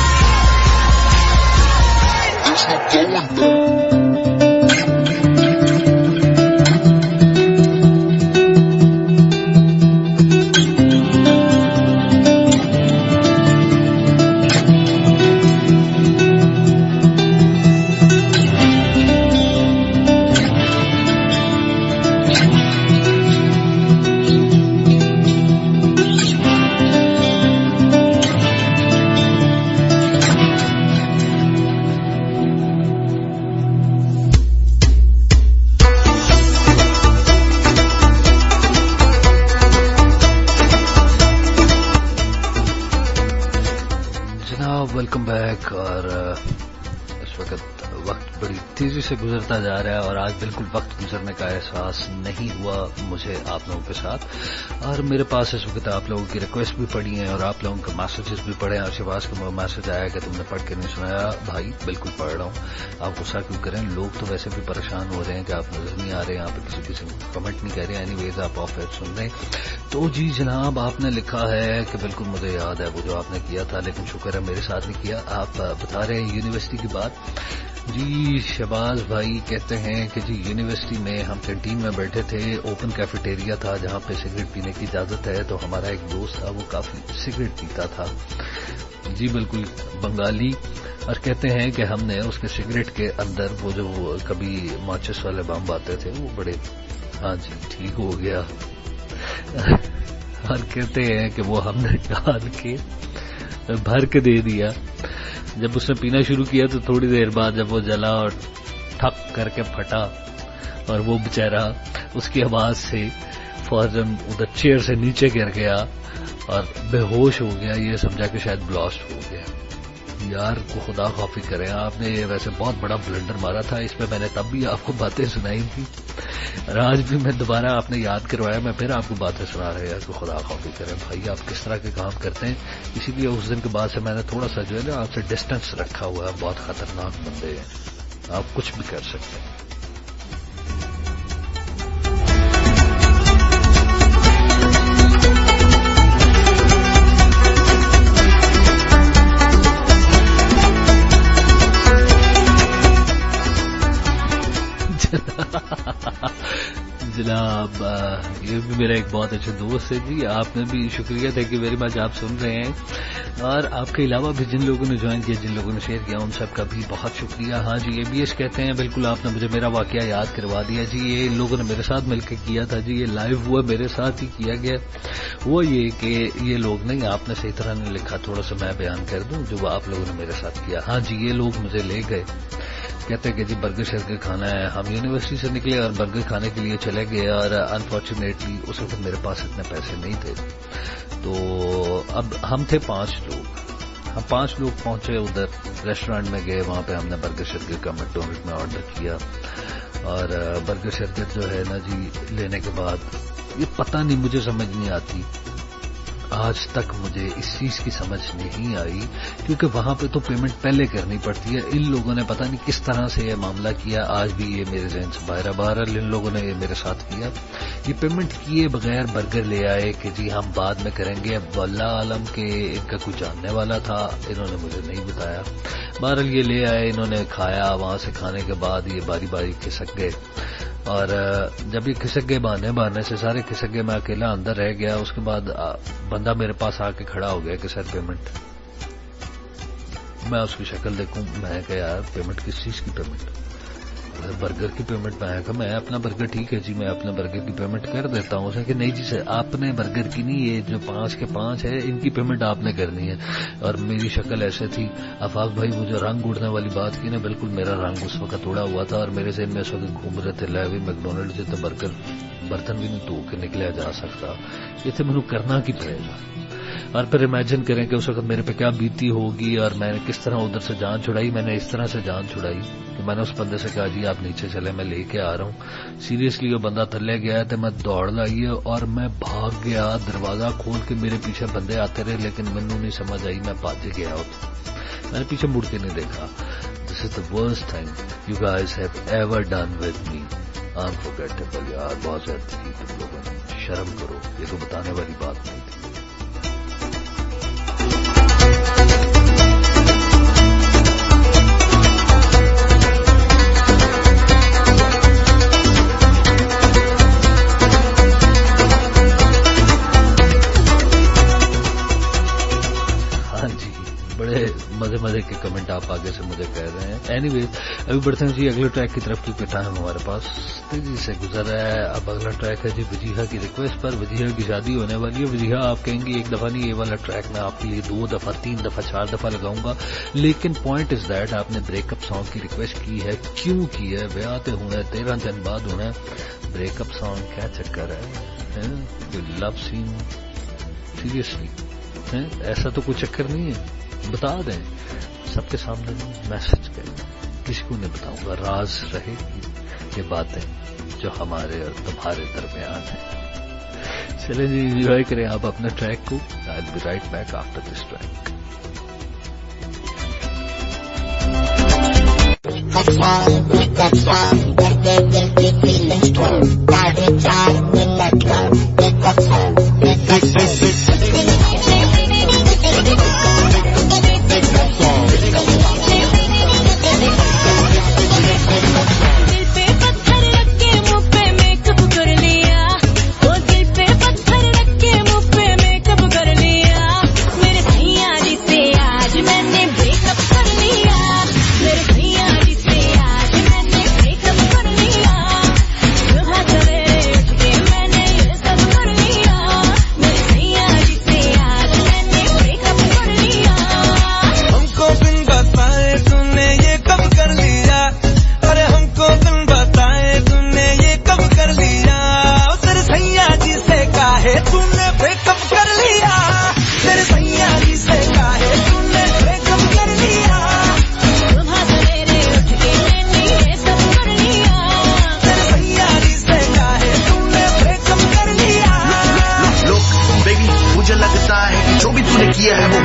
going back. Welcome back. और इस वक्त बड़ी तेजी से गुजरता जा रहा है और आज बिल्कुल वक्त गुजरने का एहसास नहीं हुआ मुझे आप लोगों के साथ। और मेरे पास इस वक्त आप लोगों की रिक्वेस्ट भी पड़ी है और आप लोगों के मैसेजेस भी पढ़े हैं। अर्शिवास का मैसेज आया कि तुमने पढ़ के नहीं सुनाया। भाई बिल्कुल पढ़ रहा हूँ, आप गुस्सा क्यों करें। लोग तो वैसे भी परेशान हो रहे हैं कि आप नजर नहीं आ रहे, यहाँ पे किसी कमेंट नहीं कर रहे। एनीवेज आप ऑफ एयर सुन रहे हैं। तो जी जनाब, आपने लिखा है कि बिल्कुल मुझे याद है वो जो आपने किया था, लेकिन शुक्र है मेरे साथ नहीं किया। आप बता रहे हैं यूनिवर्सिटी की बात। जी शहबाज भाई कहते हैं कि जी यूनिवर्सिटी में हम कैंटीन में बैठे थे, ओपन कैफेटेरिया था जहाँ पे सिगरेट पीने की इजाजत है। तो हमारा एक दोस्त था, वो काफी सिगरेट पीता था जी, बिल्कुल बंगाली। और कहते हैं कि हमने उसके सिगरेट के अंदर वो जो कभी माचिस वाले बम आते थे वो बड़े, हाँ जी ठीक हो गया। और कहते हैं कि वो हमने निकाल के भर के दे दिया। जब उसने पीना शुरू किया तो थोड़ी देर बाद जब वो जला और ठक करके फटा और वो बेचारा उसकी आवाज से फौरन उधर चेयर से नीचे गिर गया और बेहोश हो गया। ये समझा कि शायद ब्लास्ट हो गया। यार को खुदा खौफी करें, आपने ये वैसे बहुत बड़ा ब्लंडर मारा था। इसमें मैंने तब भी आपको बातें सुनाई थी और आज भी मैं दोबारा आपने याद करवाया, मैं फिर आपको बातें सुना रहा है। तो खुदा खौफी करें भाई, आप किस तरह के काम करते हैं। इसीलिए उस दिन के बाद से मैंने थोड़ा सा जो है ना आपसे डिस्टेंस रखा हुआ है। बहुत खतरनाक बंदे हैं, आप कुछ भी कर सकते हैं। जनाब ये भी मेरा एक बहुत अच्छा दोस्त है जी, आपने भी शुक्रिया, थैंक यू वेरी मच, आप सुन रहे हैं। और आपके अलावा भी जिन लोगों ने ज्वाइन किया, जिन लोगों ने शेयर किया, उन सब का भी बहुत शुक्रिया। हाँ जी, ABS कहते हैं, बिल्कुल आपने मुझे मेरा वाकया याद करवा दिया जी। ये इन लोगों ने मेरे साथ मिलकर किया था जी, ये लाइव हुआ मेरे साथ ही किया गया। वो ये कि ये लोग नहीं, आपने सही तरह नहीं लिखा, थोड़ा सा मैं बयान कर दूं जो आप लोगों ने मेरे साथ किया। हाँ जी, ये लोग मुझे ले गए, कहते हैं कि जी बर्गर शर्गर खाना है। हम यूनिवर्सिटी से निकले और बर्गर खाने के लिए चले गए, और अनफॉर्चुनेटली उस वक्त मेरे पास इतने पैसे नहीं थे। तो अब हम थे 5 लोग, हम 5 लोग पहुंचे उधर, रेस्टोरेंट में गए, वहां पे हमने बर्गर शर्गर का मैकडॉनल्ड में ऑर्डर किया। और बर्गर शर्गर जो है ना जी, लेने के बाद ये पता नहीं, मुझे समझ नहीं आती, आज तक मुझे इस चीज की समझ नहीं आई, क्योंकि वहां पे तो पेमेंट पहले करनी पड़ती है। इन लोगों ने पता नहीं किस तरह से ये मामला किया, आज भी ये मेरे ज़हन से बाहर इन लोगों ने ये मेरे साथ किया। ये पेमेंट किए बगैर बर्गर ले आए कि जी हम बाद में करेंगे। अब अल्लाह आलम के इनका कुछ जानने वाला था, इन्होंने मुझे नहीं बताया। बहरहाल ये ले आए, इन्होंने खाया, वहां से खाने के बाद ये बारी बारी खिसक गए, और जब ये खिसक गए बहाने से, सारे खिसक गए, मैं अकेला अंदर रह गया। उसके बाद बंदा मेरे पास आके खड़ा हो गया कि सर पेमेंट। मैं उसकी शक्ल देखूं, मैं कहा यार पेमेंट किस चीज की पेमेंट? बर्गर की पेमेंट। मैं अपना बर्गर ठीक है जी, मैं अपने बर्गर की पेमेंट कर देता हूँ। कि नहीं जी सर, आपने बर्गर की नहीं, ये जो 5 के 5 है इनकी पेमेंट आपने करनी है। और मेरी शक्ल ऐसे थी, आफाक भाई वो जो रंग उड़ने वाली बात की ना, बिल्कुल मेरा रंग उस वक्त उड़ा हुआ था, और मेरे ज़हन में उस वक्त घूम रहे थे लाइव मैकडॉनल्ड से तो बर्गर बर्तन भी नहीं धो के निकला जा सकता, इतने मैनू करना की पड़ेगा। और फिर इमेजिन करें कि उस वक्त मेरे पे क्या बीती होगी, और मैंने किस तरह उधर से जान छुड़ाई। मैंने इस तरह से जान छुड़ाई कि मैंने उस बंदे से कहा जी आप नीचे चले, मैं लेके आ रहा हूँ। सीरियसली वो बंदा थल्ले गया तो मैं दौड़ लाई और मैं भाग गया, दरवाजा खोल के मेरे पीछे बंदे आते रहे, लेकिन मैनू नहीं समझ आई, मैं भाग गया। मैंने पीछे मुड़ के नहीं देखा। This is the worst thing you guys have ever done with me, unforgettable. यार बहुत ज्यादा थी तुम लोगों ने, शर्म करो, ये तो बताने वाली बात नहीं थी। मजे के कमेंट आप आगे से मुझे कह रहे हैं। एनीवे अभी बढ़ते हैं जी अगले ट्रैक की तरफ, क्योंकि टाइम हमारे पास तेजी से गुजर रहा है। अब अगला ट्रैक है जी वजीहा की रिक्वेस्ट पर। वजीहा की शादी होने वाली है। वजीहा आप कहेंगे एक दफा नहीं, ये वाला ट्रैक मैं आपके लिए 2 दफा 3 दफा 4 दफा लगाऊंगा, लेकिन पॉइंट इज दैट आपने ब्रेकअप सॉन्ग की रिक्वेस्ट की है। क्यों की है? ब्याह तो होना है, 13 दिन बाद होना है, ब्रेकअप सॉन्ग क्या चक्कर है? कोई लव सीन? सीरियसली ऐसा तो कोई चक्कर नहीं है, बता दें सबके सामने मैसेज करें, किसी को नहीं बताऊंगा, राज रहेगी ये बातें जो हमारे और तुम्हारे दरमियान है। चलें जी एंजॉय करें आप अपने ट्रैक को। आई will be right back after this track.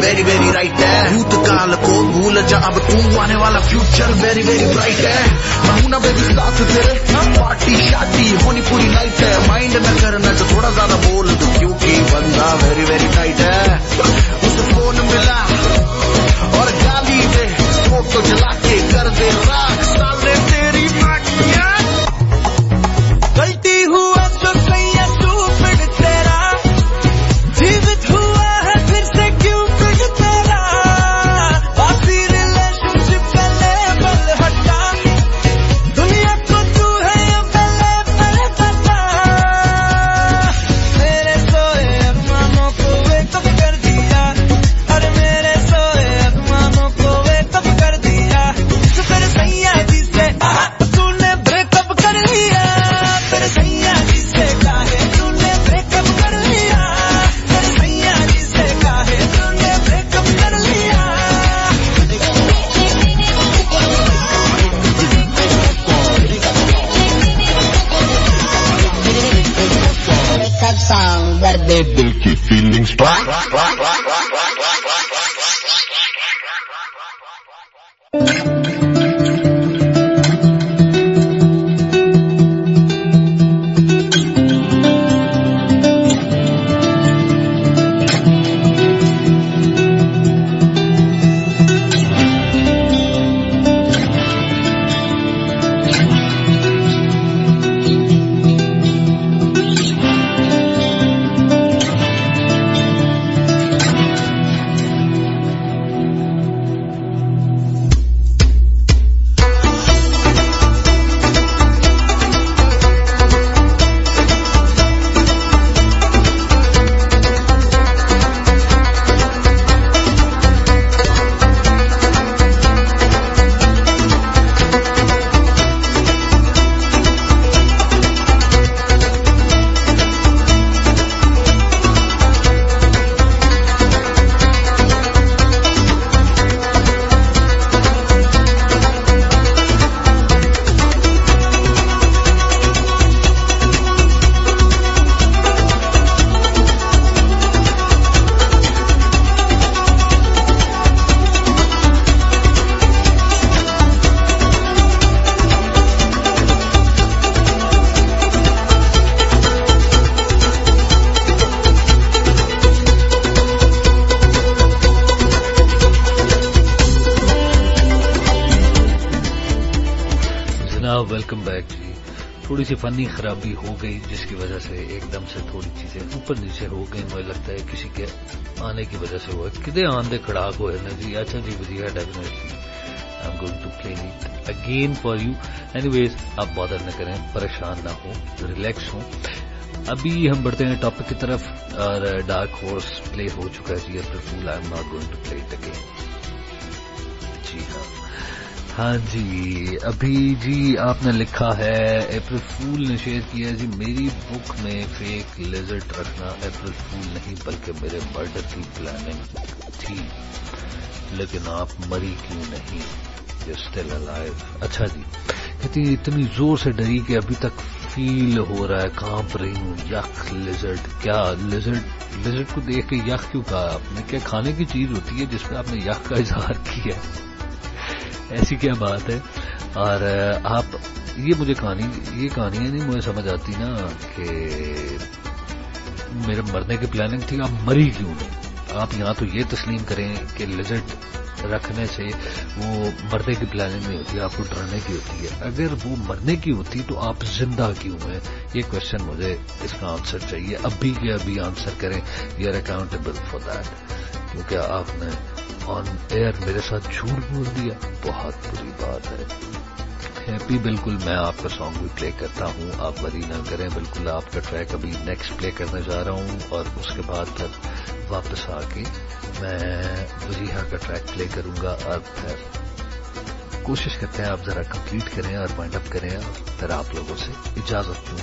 Very very right है, भूतकाल को भूल जा, अब तू आने वाला फ्यूचर वेरी वेरी ब्राइट है। मैं हूं ना बेबी साथ तेरे, पार्टी शादी होनी पूरी नाइट है, माइंड में करना तो थोड़ा ज्यादा बोल दो, क्योंकि बंदा वेरी वेरी टाइट है। उसे फोन मिला और गाली दे, फोटो जला के कर दे राख, साले तेरी माटिया गलती हुआ दे दिल की फीलिंग्स वेलकम बैक जी। थोड़ी सी फनी खराबी हो गई जिसकी वजह से एकदम से थोड़ी चीजें ऊपर नीचे हो गई। मुझे लगता है किसी के आने की वजह से हुआ। कितने आंधे खड़ाक हुए ना जी। अच्छा जी बढ़िया, definitely I am going to play it again for you. Anyways आप बॉदर न करें, परेशान ना हो, रिलैक्स हो। अभी हम बढ़ते हैं टॉपिक की तरफ और डार्क हॉर्स प्ले हो चुका है जी। April fool I am not going to play it again. जी हाँ जी, अभी जी आपने लिखा है अप्रैल फूल ने शेयर किया है जी, मेरी बुक में फेक लिजर्ड रखना अप्रैल फूल नहीं बल्कि मेरे मर्डर की प्लानिंग थी, लेकिन आप मरी क्यों नहीं, यू स्टिल अलाइव। अच्छा जी, कहती है इतनी जोर से डरी कि अभी तक फील हो रहा है, कांप रही हूँ। यक लिजर्ड, क्या लिजर्ड को देख के यक क्यों कहा आपने? क्या खाने की चीज होती है जिसपे आपने यक का इजहार किया? ऐसी क्या बात है? और आप ये कहानियां नहीं मुझे समझ आती ना कि मेरे मरने की प्लानिंग थी, आप मरी क्यों नहीं? आप यहाँ तो ये तस्लीम करें कि लिजर्ड रखने से वो मरने की प्लानिंग नहीं होती, आपको डरने की होती है। अगर वो मरने की होती तो आप जिंदा क्यों हैं? ये क्वेश्चन मुझे इसका आंसर चाहिए। अभी के अभी आंसर करें, we are accountable for that, क्योंकि आपने ऑन एयर मेरे साथ झूठ बोल दिया, बहुत बुरी बात है। हैप्पी, बिल्कुल मैं आपका सॉन्ग भी प्ले करता हूँ, आप वरी ना करें। बिल्कुल आपका ट्रैक अभी नेक्स्ट प्ले करने जा रहा हूँ और उसके बाद फिर वापस आके मैं वजीहा का ट्रैक प्ले करूंगा और फिर कोशिश करते हैं आप जरा कंप्लीट करें और वाइंड अप करें और फिर आप लोगों से इजाजत दूं।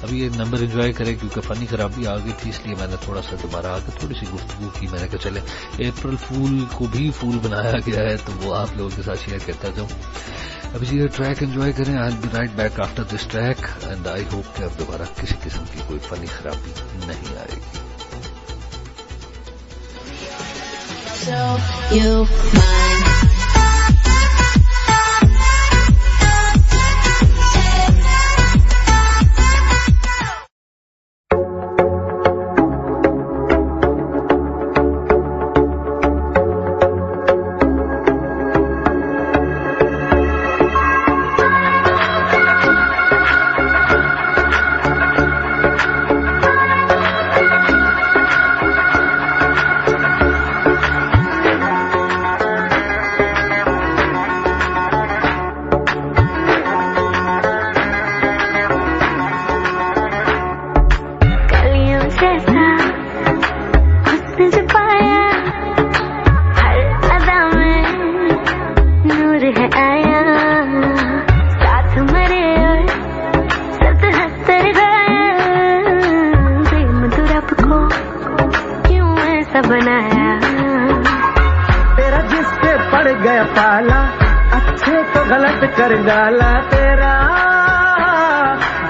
अभी ये नंबर एंजॉय करें क्योंकि फनी खराबी आ गई थी, इसलिए मैंने थोड़ा सा दोबारा आकर थोड़ी सी गुफ्तगू की। मैंने कहा चले अप्रैल फूल को भी फूल बनाया गया है तो वो आप लोगों के साथ शेयर करता जाऊं। अभी ये ट्रैक एंजॉय करें। आई will be right back after this track and I hope कि अब दोबारा किसी किस्म की कोई फनी खराबी नहीं आएगी। So you mind कर डाला तेरा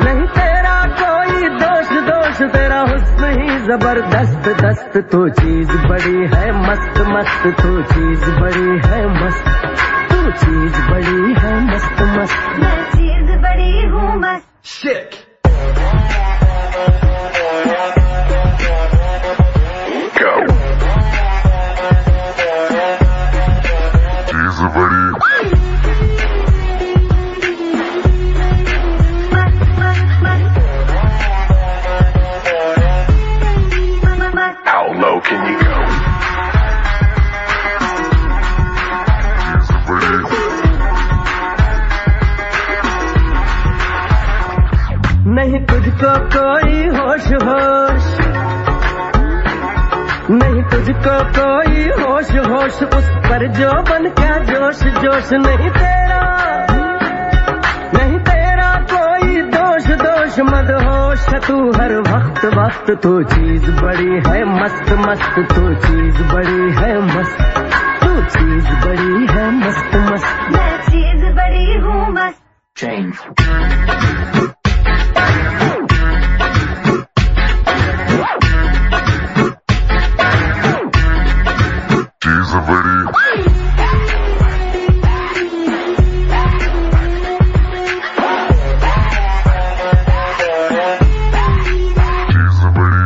नहीं, तेरा कोई दोष तेरा हुस्न ही जबरदस्त दस्त तो चीज बड़ी है मस्त मस्त तो चीज बड़ी है मस्त तो चीज बड़ी है मस्त मस्त मैं चीज बड़ी हूँ मस्त Sick. Go. She's a buddy. How low can you go? She's a buddy. नहीं तुझको कोई होश होश नहीं तुझको कोई होश होश उस पर जो बन क्या जोश जोश नहीं तेरा कोई दोष दोष मदहोश तू हर वक्त वक्त तो चीज बड़ी है मस्त मस्त तो चीज बड़ी है मस्त तू चीज बड़ी है मस्त मस्त मैं चीज बड़ी हूँ मस्त Change. She's a buddy. She's a buddy.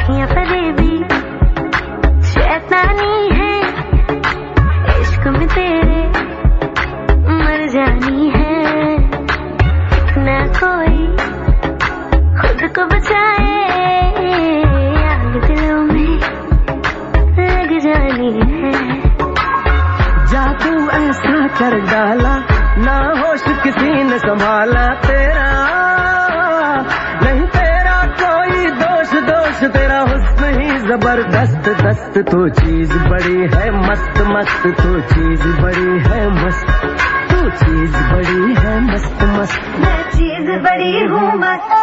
या फरेबी शैतानी है इश्क में तेरे मर जानी है ना कोई खुद को बचाए आग दिलों में लग जानी है जादू ऐसा कर डाला ना होश किसी ने संभाला तेरा नहीं तेरा कोई दोष दोष तेरा हुस्न ही जबरदस्त दस्त तो चीज बड़ी है मस्त मस्त तो चीज बड़ी है मस्त तो चीज बड़ी है मस्त मस्त मैं चीज बड़ी हूँ मस्त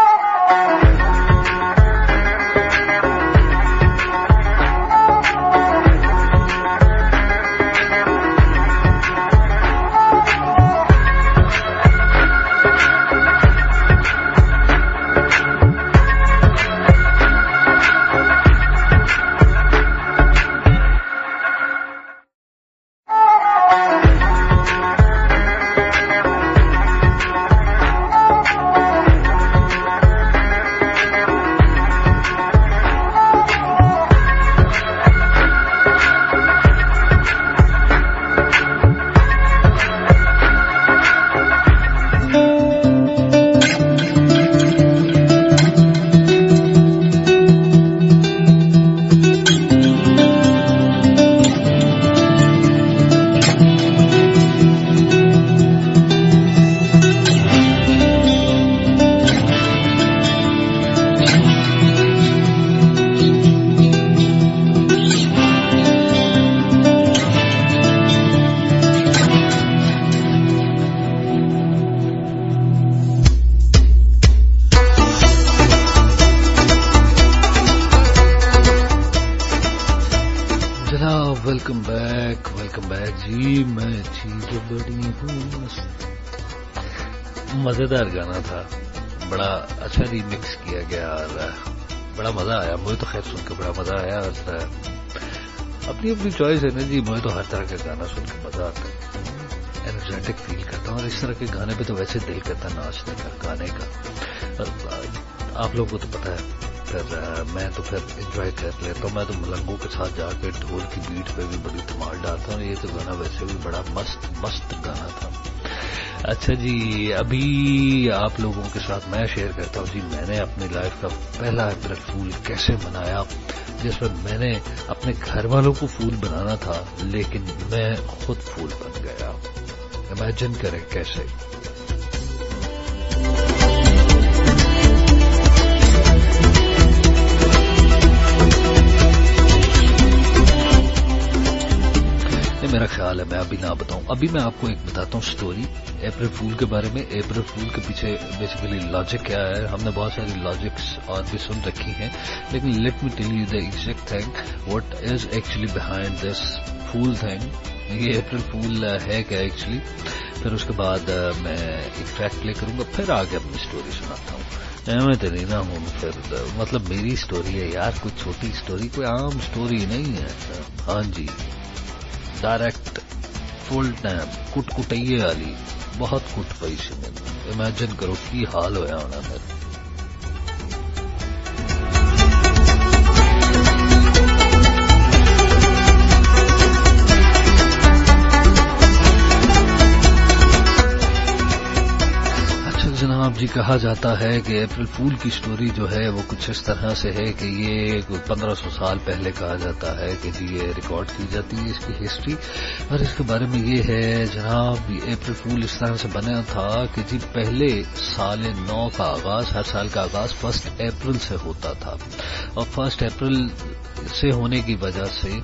वेलकम बैक जी। मैं चीज बड़ी हूँ। मजेदार गाना था, बड़ा अच्छा रीमिक्स किया गया और बड़ा मजा आया। मुझे तो खैर सुन के बड़ा मजा आया। और अपनी अपनी चॉइस है ना जी, मुझे तो हर तरह का गाना सुन के मजा आता है, एनर्जेटिक फील करता हूँ। और इस तरह के गाने पे तो वैसे दिल करता है नाचने का, गाने का। आप लोगों को तो पता है, फिर मैं तो फिर एंजॉय कर लेता हूँ। मैं तो मलंगों के साथ जाकर ढोल की बीट पे भी बड़ी धमाल डालता हूँ। ये तो गाना वैसे भी बड़ा मस्त गाना था। अच्छा जी, अभी आप लोगों के साथ मैं शेयर करता हूँ जी, मैंने अपनी लाइफ का पहला अप्रैल फूल कैसे मनाया, जिसमें मैंने अपने घर वालों को फूल बनाना था, लेकिन मैं खुद फूल बन गया। इमेजिन करें कैसे। میرا خیال ہے میں ابھی نہ بتاؤں. ابھی میں آپ کو ایک بتاتا ہوں سٹوری اپریل فول کے بارے میں. اپریل فول کے پیچھے بیسیکلی لاجک کیا ہے. ہم نے بہت ساری لاجکس اور بھی سن رکھی ہیں, لیکن let me tell you the exact thing what is actually behind this fool thing. یہ اپریل فول ہے کیا ایکچولی. پھر اس کے بعد میں ایک ٹریک پلے کروں گا, پھر آگے اپنی سٹوری سناتا ہوں. میں تو نہیں نہ ہوں, پھر مطلب میری سٹوری ہے یار, کوئی چھوٹی سٹوری, کوئی عام سٹوری نہیں ہے. ہاں جی, ڈائریکٹ فل ٹائم کٹ کٹائیے والی, بہت کٹ پئی سی میں. امیجن کرو کی حال ہویا ہونا میرا. جناب جی, کہا جاتا ہے کہ اپریل فول کی سٹوری جو ہے وہ کچھ اس طرح سے ہے کہ یہ 1500 سال پہلے کہا جاتا ہے کہ جی یہ ریکارڈ کی جاتی ہے اس کی ہسٹری. اور اس کے بارے میں یہ ہے جناب, یہ اپریل فول اس طرح سے بنا تھا کہ جی پہلے سال نو کا آغاز, ہر سال کا آغاز 1 اپریل سے ہوتا تھا. اور 1 اپریل سے ہونے کی وجہ سے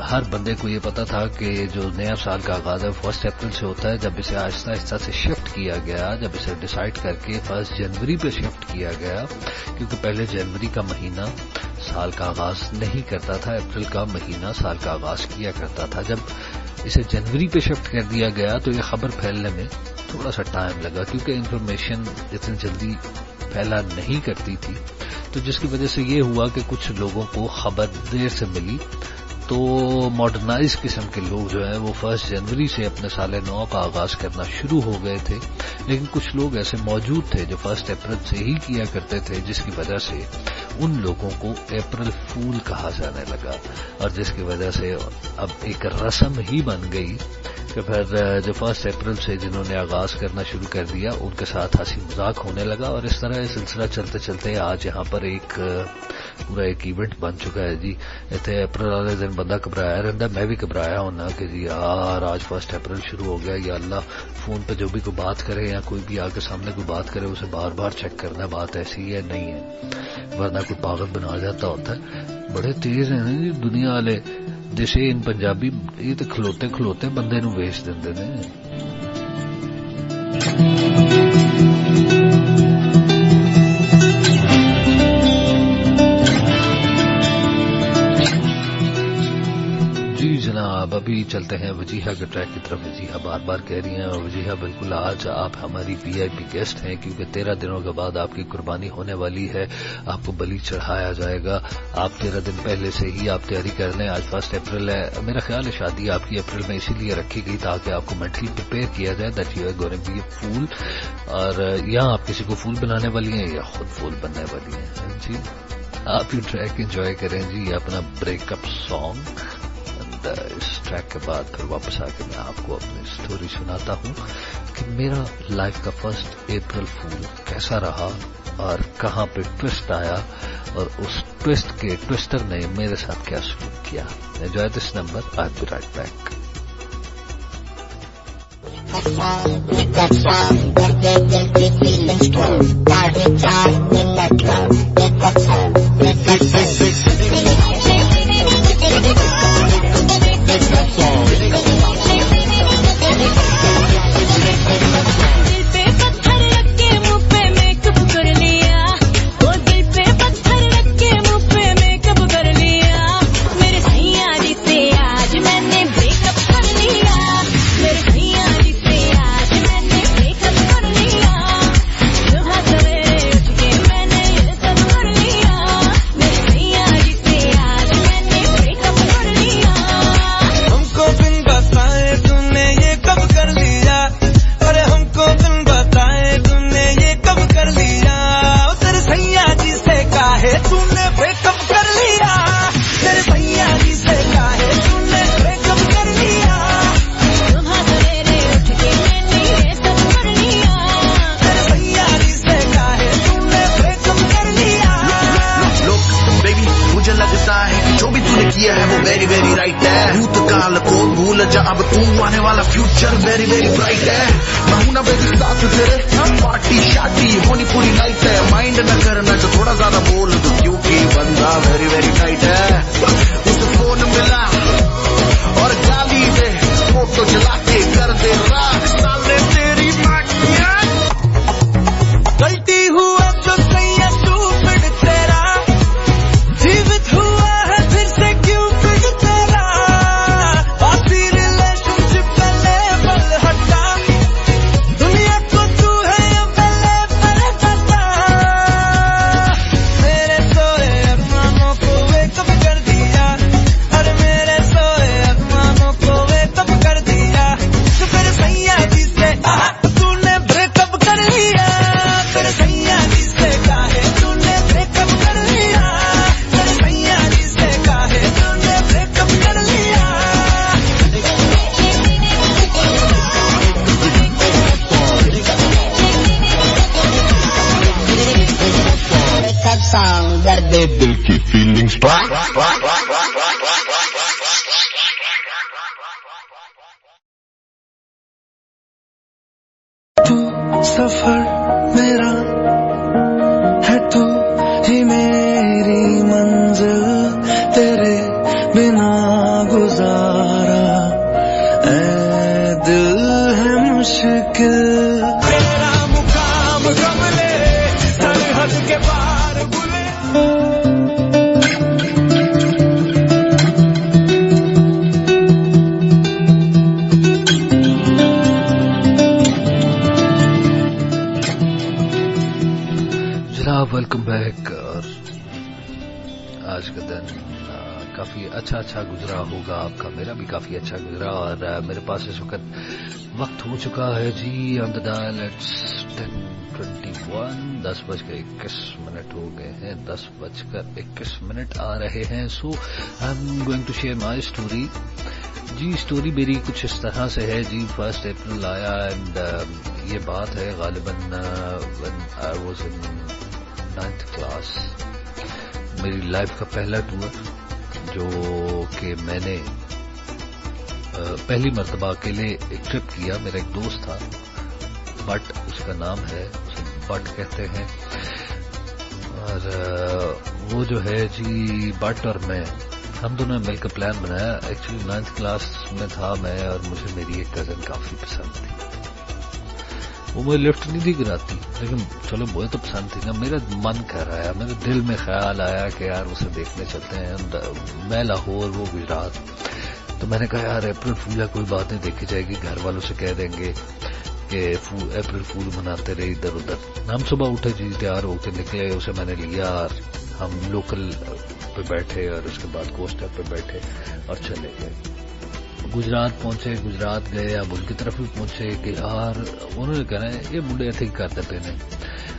ہر بندے کو یہ پتا تھا کہ جو نیا سال کا آغاز ہے 1 اپریل سے ہوتا ہے. جب اسے آہستہ آہستہ سے شفٹ کیا گیا, جب اسے ڈیسائیڈ کر کے 1 جنوری پہ شفٹ کیا گیا, کیونکہ پہلے جنوری کا مہینہ سال کا آغاز نہیں کرتا تھا, اپریل کا مہینہ سال کا آغاز کیا کرتا تھا. جب اسے جنوری پہ شفٹ کر دیا گیا تو یہ خبر پھیلنے میں تھوڑا سا ٹائم لگا, کیونکہ انفارمیشن اتنی جلدی پھیلا نہیں کرتی تھی. تو جس کی وجہ سے یہ ہوا کہ کچھ لوگوں کو خبر دیر سے ملی. تو ماڈرنائز قسم کے لوگ جو ہیں وہ 1 جنوری سے اپنے سال نو کا آغاز کرنا شروع ہو گئے تھے, لیکن کچھ لوگ ایسے موجود تھے جو 1 اپریل سے ہی کیا کرتے تھے, جس کی وجہ سے ان لوگوں کو اپریل فول کہا جانے لگا. اور جس کی وجہ سے اب ایک رسم ہی بن گئی کہ پھر جو 1 اپریل سے جنہوں نے آغاز کرنا شروع کر دیا ان کے ساتھ ہنسی مذاق ہونے لگا. اور اس طرح یہ سلسلہ چلتے چلتے آج یہاں پر ایک پورا ایک ایونٹ بن چکا ہے جی. اتنے اپریل والے دن بندہ گھبرایا رہتا ہے, میں بھی گھبرایا ہونا کہ جی یار آج 1 اپریل شروع ہو گیا, یا اللہ فون پہ جو بھی کوئی بات کرے یا کوئی بھی آ کے سامنے کوئی بات کرے اسے بار بار چیک کرنا ہے بات ایسی ہے نہیں ہے, ورنہ کوئی پاگل بنا جاتا ہوتا ہے. بڑے تیز ہیں جی دنیا والے, جیسے ان پنجابی یہ تو کھلوتے کھلوتے بندے نو ویچ دیندے نے. جناب ابھی چلتے ہیں وجیحہ کے ٹریک کی طرف. وجیحہ بار بار کہہ رہی ہیں, اور وجیحہ بالکل آج آپ ہماری VIP گیسٹ ہیں, کیونکہ 13 دنوں کے بعد آپ کی قربانی ہونے والی ہے, آپ کو بلی چڑھایا جائے گا. آپ 13 دن پہلے سے ہی آپ تیاری کر لیں. آج 1 اپریل ہے, میرا خیال ہے شادی آپ کی اپریل میں اسی لیے رکھی گئی تاکہ آپ کو مینٹلی پریپیئر کیا جائے that you are going to be a fool. اور یہاں آپ کسی کو فول بنانے والی ہیں یا خود فول بننے والی ہیں جی. آپ یہ ٹریک انجوائے کریں جی, یہ اپنا بریک اپ سانگ. اس ٹریک کے بعد پھر واپس آ کے میں آپ کو اپنی سٹوری سناتا ہوں کہ میرا لائف کا 1 اپریل فول کیسا رہا اور کہاں پہ ٹوسٹ آیا, اور اس ٹوسٹ کے ٹوسٹر نے میرے ساتھ کیا سلوک کیا. Enjoy this number, I be right back. اب تو آنے والا فیوچر ویری ویری برائٹ ہے. میں ہوں نا بیبی ساتھ تیرے, پارٹی شادی ہونی پوری نائٹ ہے. مائنڈ نہ کرنا جو تھوڑا زیادہ بول دو کیونکہ بندہ ویری ویری ٹائٹ ہے. اسے فون ملا اور گالی सफर मेरा है तू ही मेरी मंजिल तेरे बिना गुजारा ऐ दिल है मुश्किल तेरा मुकाम कमले सरहद के पार बुले वेलकम बैक। और आज का दिन काफी अच्छा गुजरा होगा आपका, मेरा भी काफी अच्छा गुजरा। और मेरे पास इस वक्त वक्त हो चुका है जी ऑन द डायल इट्स 10:21, 10:21 हो गए हैं, 10:21 आ रहे हैं। So I am going to share my story जी। स्टोरी मेरी कुछ इस तरह से है जी। 1 अप्रैल आया एंड ये बात है गालिबन when I was in 9th class, मेरी लाइफ का पहला टूर जो कि मैंने पहली मर्तबा अकेले एक ट्रिप किया। मेरा एक दोस्त था बट, उसका नाम है, उसे बट कहते हैं। और वो जो है जी बट और मैं, हम दोनों ने मिलकर प्लान बनाया। एक्चुअली 9th क्लास में था मैं और मुझे मेरी एक कजन काफी पसंद थी। वो मुझे लिफ्ट नहीं थी गिराती, लेकिन चलो मुझे तो पसंद थी ना। मेरा मन कर रहा है, मेरे दिल में ख्याल आया कि यार उसे देखने चलते हैं। मैं लाहौर, वो गुजरात। तो मैंने कहा यार अप्रैल फूल है, कोई बात नहीं, देखी जाएगी। घर वालों से कह देंगे कि अप्रैल फूल मनाते रहे इधर उधर। हम सुबह उठे जी, तैयार होकर निकले। उसे मैंने लिया और हम लोकल पे बैठे और उसके बाद कोस्टर पे बैठे और चले गए। गुजरात पहुंचे, गुजरात गए, अब उनकी तरफ भी पहुंचे कि यार उन्होंने कहना है ये मुंडे ऐसे ही करते पे ने।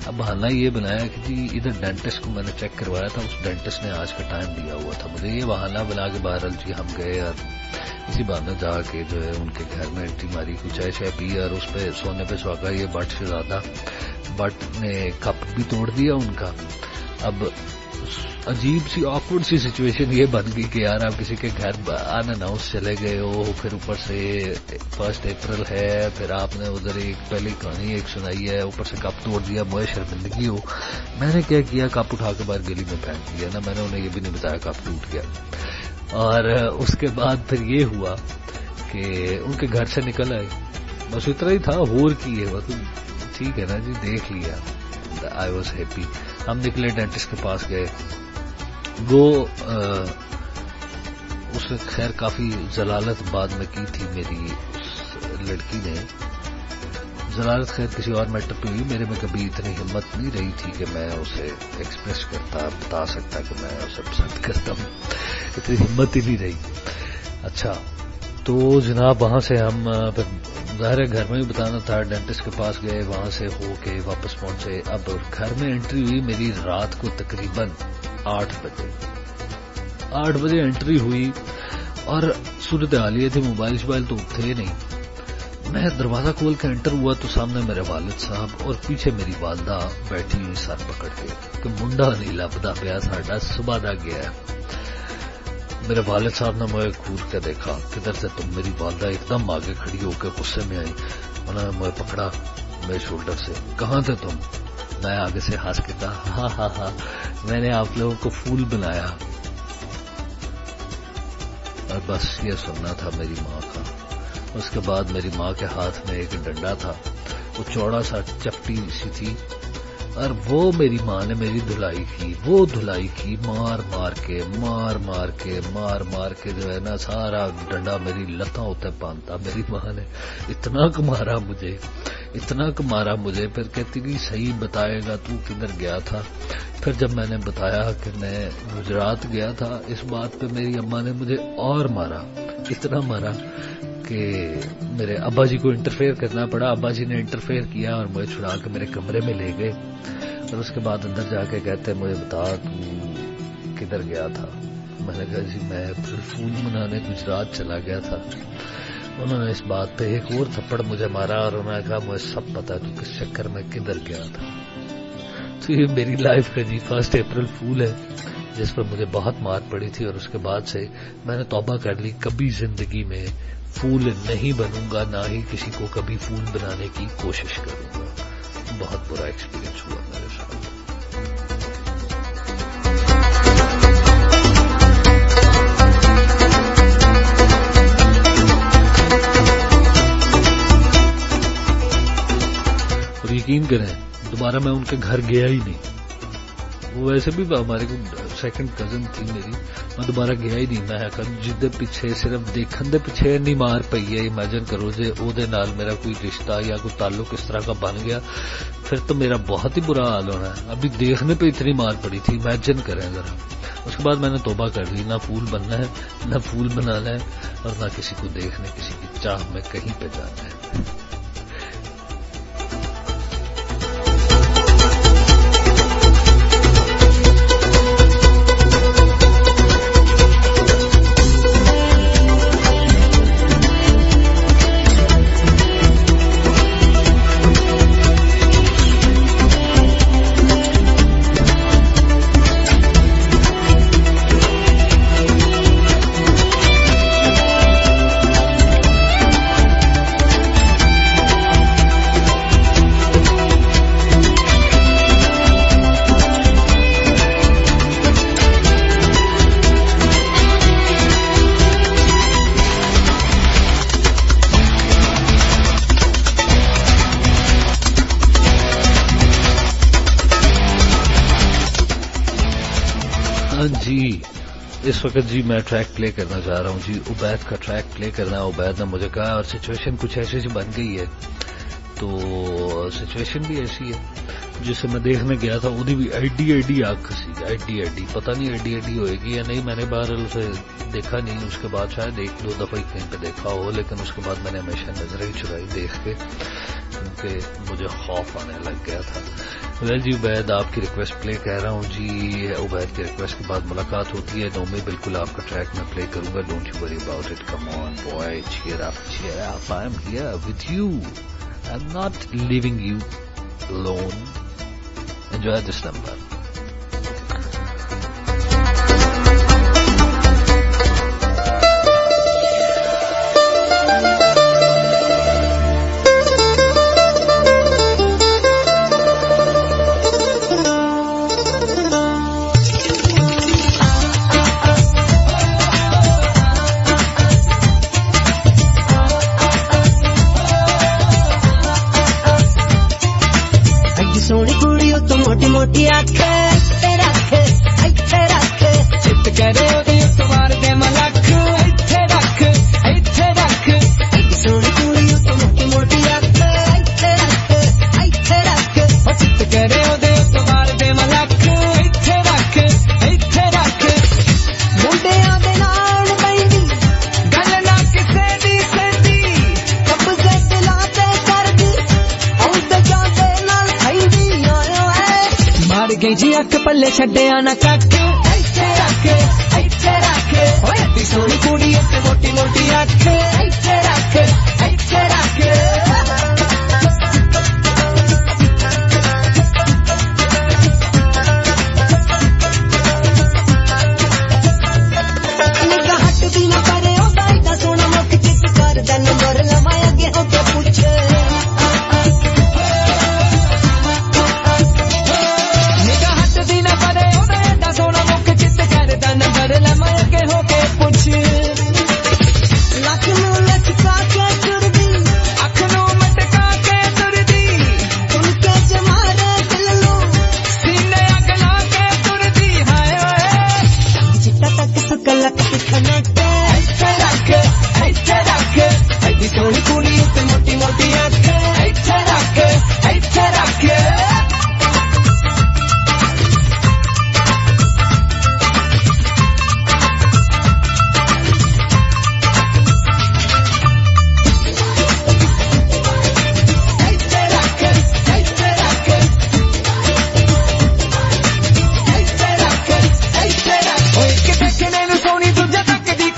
अब बहाना ये बनाया कि जी इधर डेंटिस्ट को मैंने चेक करवाया था, उस डेंटिस्ट ने आज का टाइम दिया हुआ था मुझे। ये बहाना बना के बहरहाल जी हम गए और इसी बहाने जाके जो है उनके घर में एंट्री मारी, कुछ चाय शाय पी और उस पर सोने पे सुहागा। ये बट से ज्यादा बट ने कप भी तोड़ दिया उनका। अब अजीब सी ऑकवर्ड सी सिचुएशन ये बन गई कि यार आप किसी के घर अनअनाउंस चले गए हो, फिर ऊपर से 1 अप्रैल है, फिर आपने उधर एक पहली कहानी एक सुनाई है, ऊपर से कप तोड़ दिया, मुझे शर्मिंदगी हो। मैंने क्या किया, कप उठा के बाहर गली में फेंक दिया ना। मैंने उन्हें ये भी नहीं बताया कप टूट गया। और उसके बाद फिर ये हुआ कि उनके घर से निकल आए, बस इतना ही था। होर की है वो तो ठीक है ना जी, देख लिया। I was happy. हम निकले, डेंटिस्ट के पास गए। वो उसने खैर काफी जलालत बाद में की थी मेरी उस लड़की ने। जलालत खैर किसी और मैटर पे हुई, मेरे में कभी इतनी हिम्मत नहीं रही थी कि मैं उसे एक्सप्रेस करता, बता सकता कि मैं उसे पसंद करता हूँ, इतनी हिम्मत ही नहीं रही। अच्छा तो जनाब वहां से हम फिर ज़ाहिर घर में भी बताना था, डेंटिस्ट के पास गए, वहां से होके वापस पहुंचे। अब घर में एंट्री हुई मेरी रात को तकरीबन 8 बजे एंट्री हुई। और सूरत हाल ये थी, मोबाइल शोबाइल तो थे नहीं। मैं दरवाजा खोल के एंटर हुआ तो सामने मेरे वालिद साहब और पीछे मेरी वालदा बैठी हुई सर पकड़ के कि मुंडा नहीं लभदा पिया साडा, सुबह दा गया। मेरे वालिद साहब ने मुझे घूर के देखा, किधर से तुम? मेरी वालदा एकदम आगे खड़ी होकर गुस्से में आई। उन्होंने मुझे पकड़ा मेरे शोल्डर से, कहाँ थे तुम? मैं आगे से हंस के कहा हाँ, मैंने आप लोगों को फूल बनाया। और बस ये सुनना था मेरी माँ का। उसके बाद मेरी माँ के हाथ में एक डंडा था, वो चौड़ा सा चपटी सी थी, और वो मेरी माँ ने मेरी धुलाई की। वो धुलाई की मार मार के जो है ना, सारा डंडा मेरी लता होता बांधता। मेरी माँ ने इतना मारा मुझे। फिर कहती थी सही बताएगा तू किधर गया था? फिर जब मैंने बताया कि मैं गुजरात गया था, इस बात पे मेरी अम्मा ने मुझे और मारा, इतना मारा कि मेरे अब्बा जी को इंटरफेयर करना पड़ा। अब्बा जी ने इंटरफेयर किया और मुझे छुड़ा के मेरे कमरे में ले गए। और उसके बाद अंदर जाके कहते मुझे बता तू किधर गया था? मैंने कहा जी मैं अप्रैल फूल मनाने गुजरात चला गया था। उन्होंने इस बात पे एक और थप्पड़ मुझे मारा और उन्होंने कहा मुझे सब पता है तू किस चक्कर में किधर गया था। तो ये मेरी लाइफ का जी 1 अप्रैल फूल है, जिस पर मुझे बहुत मार पड़ी थी। और उसके बाद से मैंने तौबा कर ली, कभी जिंदगी में फूल नहीं बनूंगा, ना ही किसी को कभी फूल बनाने की कोशिश करूंगा। بہت برا ایکسپیرینس ہوا میرے ساتھ. اور یقین کریں دوبارہ میں ان کے گھر گیا ہی نہیں. وہ ویسے بھی ہمارے کو سیکنڈ کزن تھی میری, میں دوبارہ گیا ہی نہیں. میں جدے پیچھے صرف دیکھن دے پیچھے نہیں مار پئی ہے. امیجن کرو جے او دے نال میرا کوئی رشتہ یا کوئی تعلق اس طرح کا بن گیا پھر تو میرا بہت ہی برا حال ہونا ہے. ابھی دیکھنے پہ اتنی مار پڑی تھی, امیجن کریں ذرا. اس کے بعد میں نے توبہ کر لی, نہ پھول بننا ہے نہ پھول بنانا ہے اور نہ کسی کو دیکھنے کسی کی چاہ میں کہیں پہ جانا ہے. جی اس وقت جی میں ٹریک پلے کرنا چاہ رہا ہوں جی, عبید کا ٹریک پلے کرنا ہے. عبید نے مجھے کہا اور سچویشن کچھ ایسی بن گئی ہے. تو سچویشن بھی ایسی ہے جسے میں دیکھنے گیا تھا, وہ بھی ایڈی آنکھ سی, ایڈی پتہ نہیں ایڈی ہوئے گی یا نہیں. میں نے بہرحال اسے دیکھا نہیں. اس کے بعد شاید ایک دو دفعہ کہیں پہ دیکھا ہو, لیکن اس کے بعد میں نے ہمیشہ نظر ہی چرائی دیکھ کے, کیونکہ مجھے خوف آنے لگ گیا تھا. ویل جی عبید آپ کی ریکویسٹ پلے کہہ رہا ہوں جی. عبید کی ریکویسٹ کے بعد ملاقات ہوتی ہے. نومی بالکل آپ کا ٹریک میں پلے کروں گا. Don't you worry about it. Come on boy, cheer up. I am here with you. I'm not leaving you alone. Enjoy this number. मोटी आँख रख चित करे तुम्हारे दे मलख रख सोनी कुड़ी तो मोटी मोटी आँख रख चित करे तुम्हारे दे मलख रख मुंडिया दे नाल पैंदी गल ना किसे दी सेंदी कब्जे दिला ते करदी औंदे जांदे नाल खैंदी मार गई जी अख पल्ले छड्डिया ना कख रख सोनी कुड़ी मोटी मोटी अख रख हट दी ना करे ओदा सोना मुख चित कर दे नंबर लवाए अगे होके पूछ सोनी कुड़ी मोटी मोटी आँख रख सोनी दूजा तक दी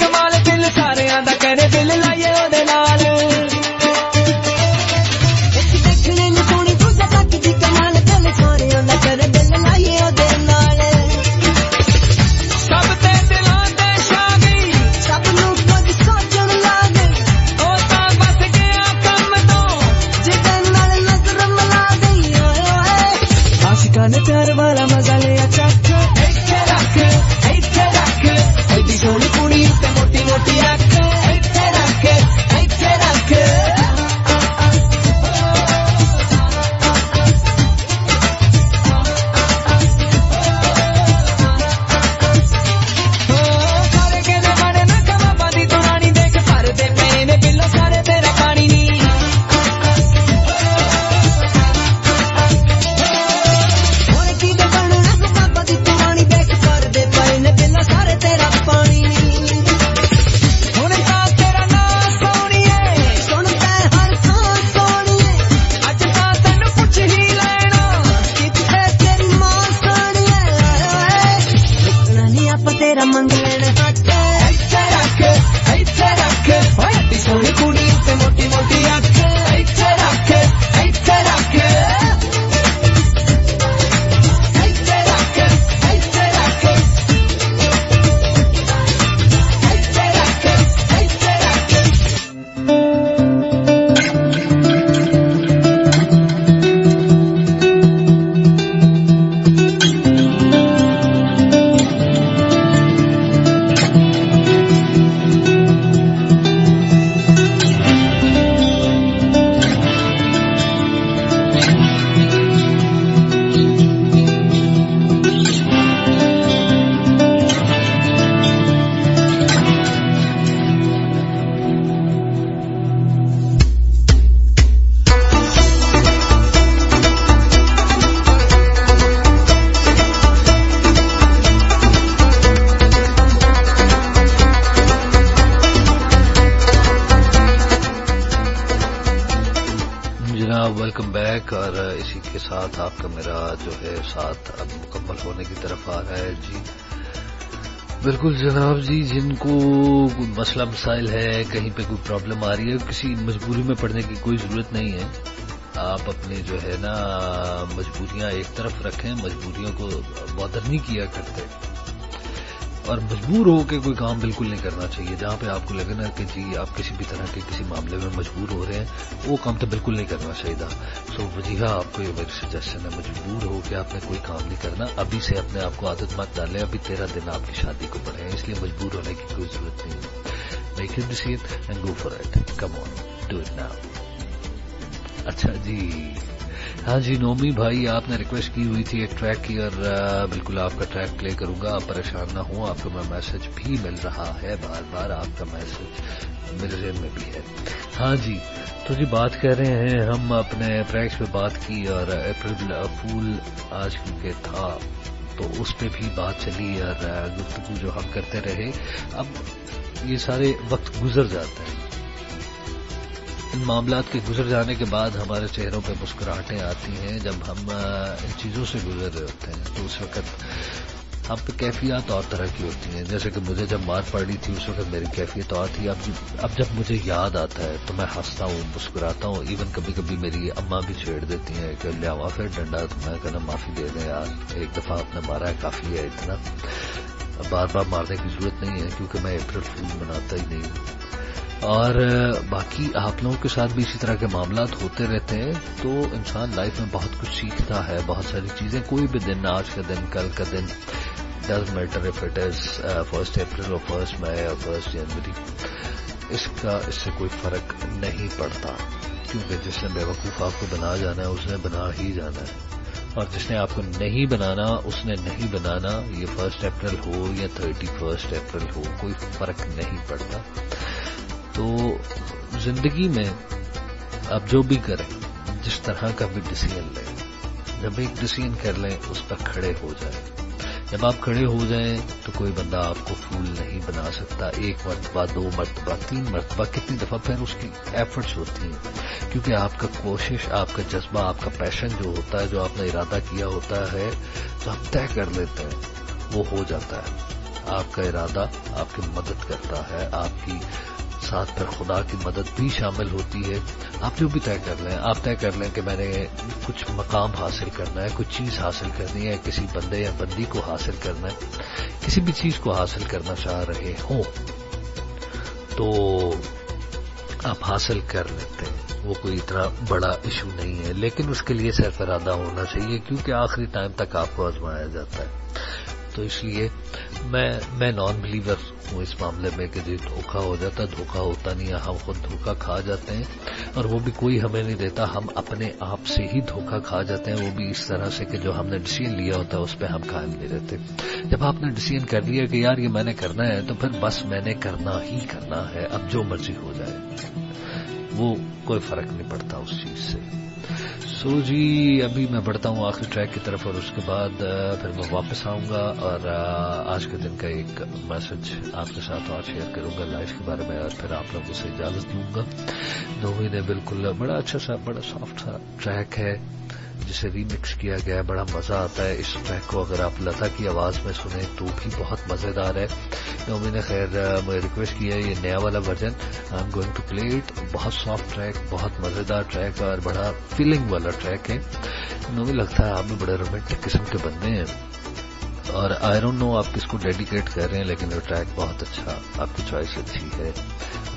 ویلکم بیک. اور اسی کے ساتھ آپ کا میرا جو ہے ساتھ اب مکمل ہونے کی طرف آ رہا ہے. جی بالکل جناب جی, جن کو کوئی مسئلہ مسائل ہے, کہیں پہ کوئی پرابلم آ رہی ہے, کسی مجبوری میں پڑنے کی کوئی ضرورت نہیں ہے. آپ اپنی جو ہے نا مجبوریاں ایک طرف رکھیں, مجبوریوں کو بادر نہیں کیا کرتے, اور مجبور ہو کے کوئی کام بالکل نہیں کرنا چاہیے. جہاں پہ آپ کو لگے نا کہ جی آپ کسی بھی طرح کے کسی معاملے میں مجبور ہو رہے ہیں, وہ کام تو بالکل نہیں کرنا چاہیے تھا. سو وجیحہ آپ کو یہ میری سجیشن ہے, مجبور ہو کے آپ نے کوئی کام نہیں کرنا. ابھی سے اپنے آپ کو عادت مت ڈالیں. ابھی 13 دن آپ کی شادی کو پڑے ہیں, اس لیے مجبور ہونے کی کوئی ضرورت نہیں ہے. Make your decision and go for it. Come on, do it now. اچھا جی, ہاں جی نومی بھائی, آپ نے ریکویسٹ کی ہوئی تھی ایک ٹریک کی, اور بالکل آپ کا ٹریک پلے کروں گا. آپ پریشان نہ ہوں, آپ کو میں میسج بھی مل رہا ہے بار بار, آپ کا میسج میرے ذہن میں بھی ہے. ہاں جی, تو جی بات کر رہے ہیں ہم اپنے ٹریکس پہ بات کی, اور اپریل فول آج کیونکہ تھا تو اس پہ بھی بات چلی, اور گفتگو جو ہم کرتے رہے. اب یہ سارے وقت گزر جاتا ہے, ان معاملات کے گزر جانے کے بعد ہمارے چہروں پہ مسکراہٹیں آتی ہیں. جب ہم ان چیزوں سے گزر رہے ہوتے ہیں تو اس وقت ہم پہ کیفیات اور طرح کی ہوتی ہیں. جیسے کہ مجھے جب مار پڑی تھی اس وقت میری کیفیت اور تھی. اب جب مجھے یاد آتا ہے تو میں ہنستا ہوں, مسکراتا ہوں. ایون کبھی کبھی میری اماں بھی چھیڑ دیتی ہیں کہ لیاوا پھر ڈنڈا, تو میں کہنا معافی دے دیں یار, ایک دفعہ آپ نے مارا ہے کافی ہے, اتنا بار بار مارنے کی ضرورت نہیں ہے, کیونکہ میں اپریل فول مناتا ہی نہیں ہوں. اور باقی آپ لوگوں کے ساتھ بھی اسی طرح کے معاملات ہوتے رہتے ہیں, تو انسان لائف میں بہت کچھ سیکھتا ہے, بہت ساری چیزیں. کوئی بھی دن, آج کا دن, کل کا دن, doesn't matter if it is 1 اپریل اور 1 مئی اور 1 جنوری, اس سے کوئی فرق نہیں پڑتا, کیونکہ جس نے بیوقوف آپ کو بنا جانا ہے اس نے بنا ہی جانا ہے, اور جس نے آپ کو نہیں بنانا اس نے نہیں بنانا. یہ 1 اپریل ہو یا 31 اپریل ہو, کوئی فرق نہیں پڑتا. تو زندگی میں آپ جو بھی کریں, جس طرح کا بھی ڈیسیژن لیں, جب ایک ڈیسیژن کر لیں اس پر کھڑے ہو جائیں. جب آپ کھڑے ہو جائیں تو کوئی بندہ آپ کو فول نہیں بنا سکتا. 1 مرتبہ, 2 مرتبہ, 3 مرتبہ, کتنی دفعہ, پھر اس کی ایفرٹس ہوتی ہیں, کیونکہ آپ کا کوشش, آپ کا جذبہ, آپ کا پیشن جو ہوتا ہے, جو آپ نے ارادہ کیا ہوتا ہے, جو آپ طے کر لیتے ہیں, وہ ہو جاتا ہے. آپ کا ارادہ آپ کی مدد کرتا ہے, آپ کی ساتھ پھر خدا کی مدد بھی شامل ہوتی ہے. آپ جو بھی طے کر لیں, آپ طے کر لیں کہ میں نے کچھ مقام حاصل کرنا ہے, کچھ چیز حاصل کرنی ہے, کسی بندے یا بندی کو حاصل کرنا ہے, کسی بھی چیز کو حاصل کرنا چاہ رہے ہوں تو آپ حاصل کر لیتے ہیں. وہ کوئی اتنا بڑا ایشو نہیں ہے, لیکن اس کے لیے صرف ارادہ ہونا چاہیے, کیونکہ آخری ٹائم تک آپ کو آزمایا جاتا ہے. تو اس لیے میں نان بلیور ہوں اس معاملے میں کہ جو دھوکہ ہو جاتا ہے, دھوکہ ہوتا نہیں ہے, ہم خود دھوکہ کھا جاتے ہیں, اور وہ بھی کوئی ہمیں نہیں دیتا, ہم اپنے آپ سے ہی دھوکہ کھا جاتے ہیں. وہ بھی اس طرح سے کہ جو ہم نے ڈیسیژن لیا ہوتا ہے اس پہ ہم قائم نہیں رہتے. جب آپ نے ڈیسیژن کر لیا کہ یار یہ میں نے کرنا ہے, تو پھر بس میں نے کرنا ہی کرنا ہے, اب جو مرضی ہو جائے, وہ کوئی فرق نہیں پڑتا اس چیز سے. سو جی ابھی میں بڑھتا ہوں آخری ٹریک کی طرف, اور اس کے بعد پھر میں واپس آؤں گا, اور آج کے دن کا ایک میسج آپ کے ساتھ اور شیئر کروں گا لائف کے بارے میں, اور پھر آپ لوگوں سے اجازت لوں گا. نومی نے بالکل بڑا اچھا سا, بڑا سافٹ سا ٹریک ہے جسے ریمکس کیا گیا ہے, بڑا مزہ آتا ہے اس ٹریک کو. اگر آپ لتا کی آواز میں سنیں تو بھی بہت مزیدار ہے. نومی نے خیر مجھے ریکویسٹ کیا ہے یہ نیا والا version, I am going to play it. بہت سافٹ ٹریک, بہت مزیدار ٹریک, اور بڑا فیلنگ والا ٹریک ہے. نومی لگتا ہے آپ بھی بڑے رومانٹک قسم کے بندے ہیں, اور آئی ڈونٹ نو آپ کس کو ڈیڈیکیٹ کر رہے ہیں, لیکن وہ ٹریک بہت اچھا, آپ کی چوائس اچھی ہے.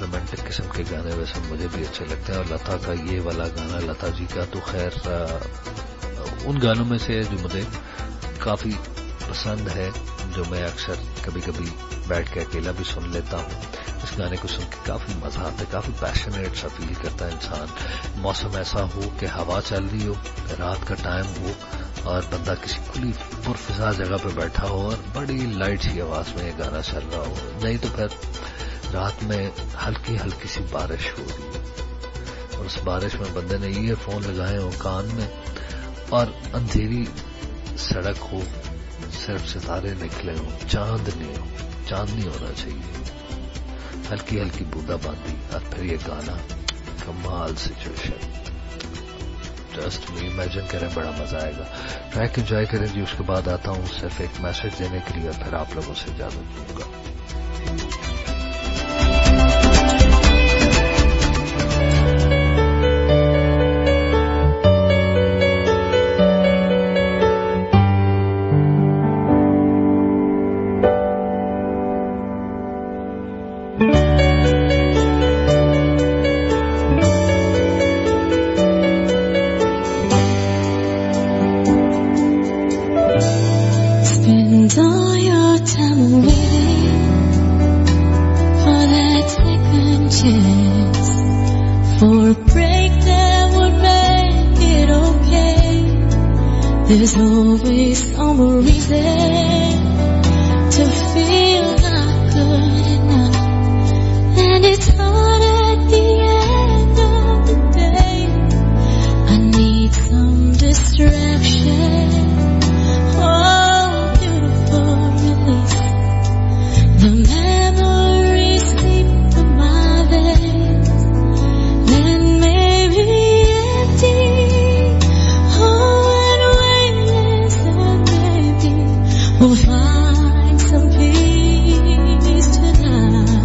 رومانٹک قسم کے گانے ویسے مجھے بھی اچھے لگتے ہیں, اور لتا کا یہ والا گانا, لتا جی کا تو خیر ان گانوں میں سے جو مجھے کافی پسند ہے, جو میں اکثر کبھی کبھی بیٹھ کے اکیلا بھی سن لیتا ہوں. اس گانے کو سن کے کافی مزہ آتا ہے, کافی پیشنیٹ سا فیل کرتا ہے انسان. موسم ایسا ہو کہ ہوا چل رہی ہو, رات کا ٹائم ہو, اور بندہ کسی کھلی پرفضا جگہ پہ بیٹھا ہو, اور بڑی لائٹ سی آواز میں یہ گانا چل رہا ہو. نہیں تو پھر رات میں ہلکی ہلکی سی بارش ہو رہی ہے, اور اس بارش میں بندے نے ایئر فون لگائے ہو کان میں, اور اندھیری سڑک ہو, صرف ستارے نکلے ہوں, چاند نہیں ہو, چاندنی ہونا چاہیے, ہلکی ہلکی بوندا باندی, اور پھر یہ گانا, کمال سچویشن. جسٹ امیجن کریں, بڑا مزہ آئے گا. ٹریک انجوائے کریں جی. اس کے بعد آتا ہوں صرف ایک میسج دینے کے لیے, پھر آپ لوگوں سے اجازت دوں گا. There's always some reason to feel not good enough, and it's hard at the end of the day. I need some distraction, oh beautiful release. The memories seep through my veins, then maybe empty. We'll find some peace tonight.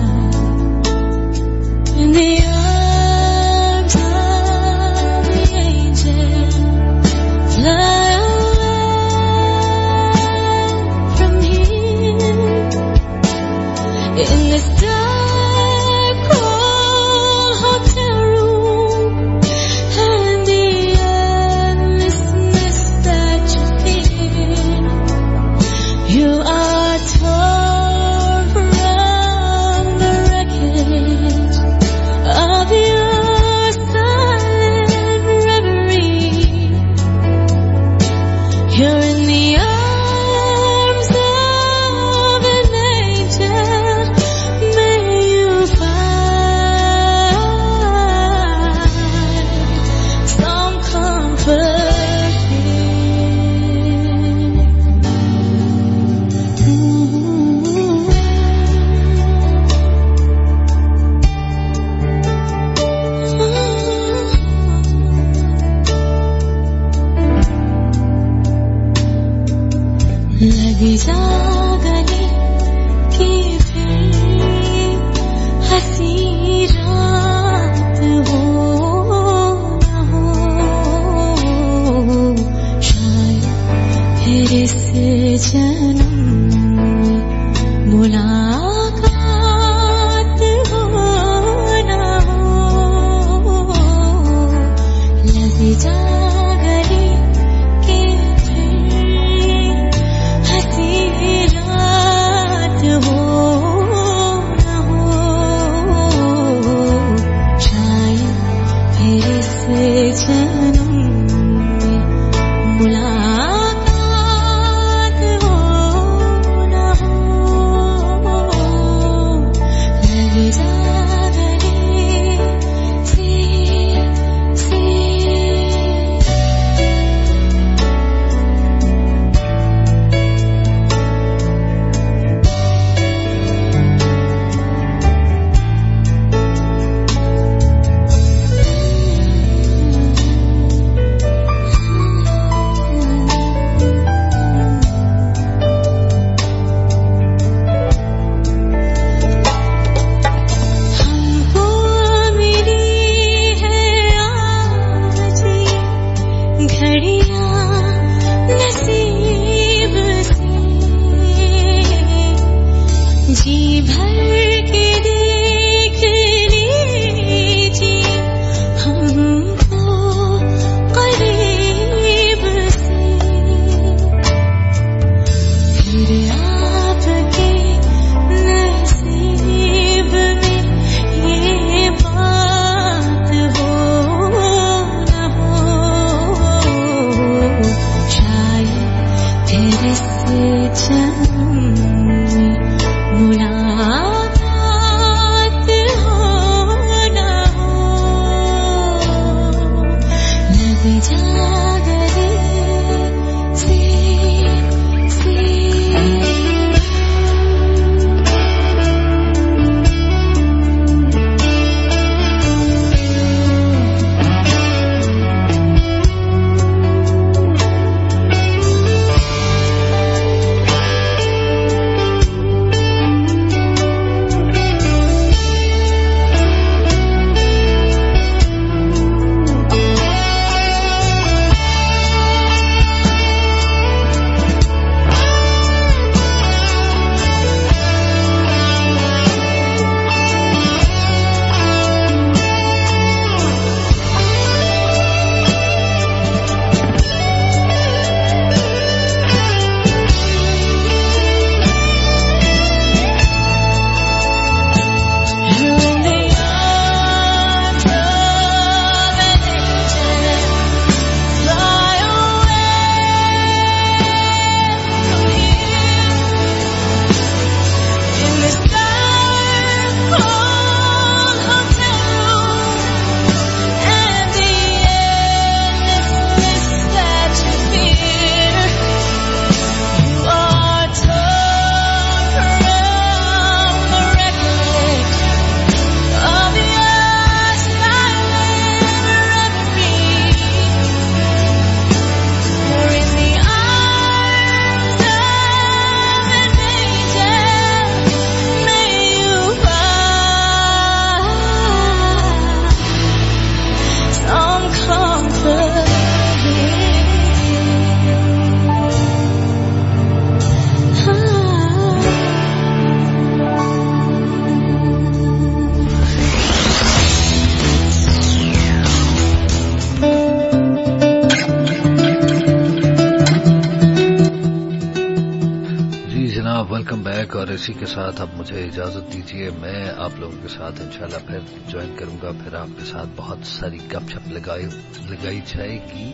اسی کے ساتھ اب مجھے اجازت دیجیے. میں آپ لوگوں کے ساتھ انشاءاللہ پھر جوائن کروں گا, پھر آپ کے ساتھ بہت ساری گپ شپ لگائی جائے گی.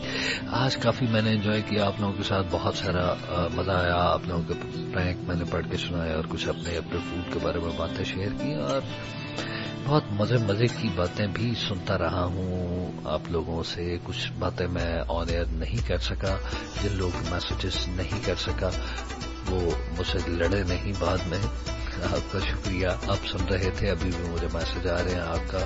آج کافی میں نے انجوائے کیا آپ لوگوں کے ساتھ, بہت سارا مزہ آیا. آپ لوگوں کے پرینک میں نے پڑھ کے سنایا اور کچھ اپنے فوڈ کے بارے میں باتیں شیئر کی, اور بہت مزے کی باتیں بھی سنتا رہا ہوں آپ لوگوں سے. کچھ باتیں میں آن ایئر نہیں کر سکا, جن لوگ میسیجز نہیں کر سکا وہ مجھ سے لڑے نہیں بعد میں. آپ کا شکریہ. آپ سن رہے تھے, ابھی بھی مجھے میسج آ رہے ہیں آپ کا,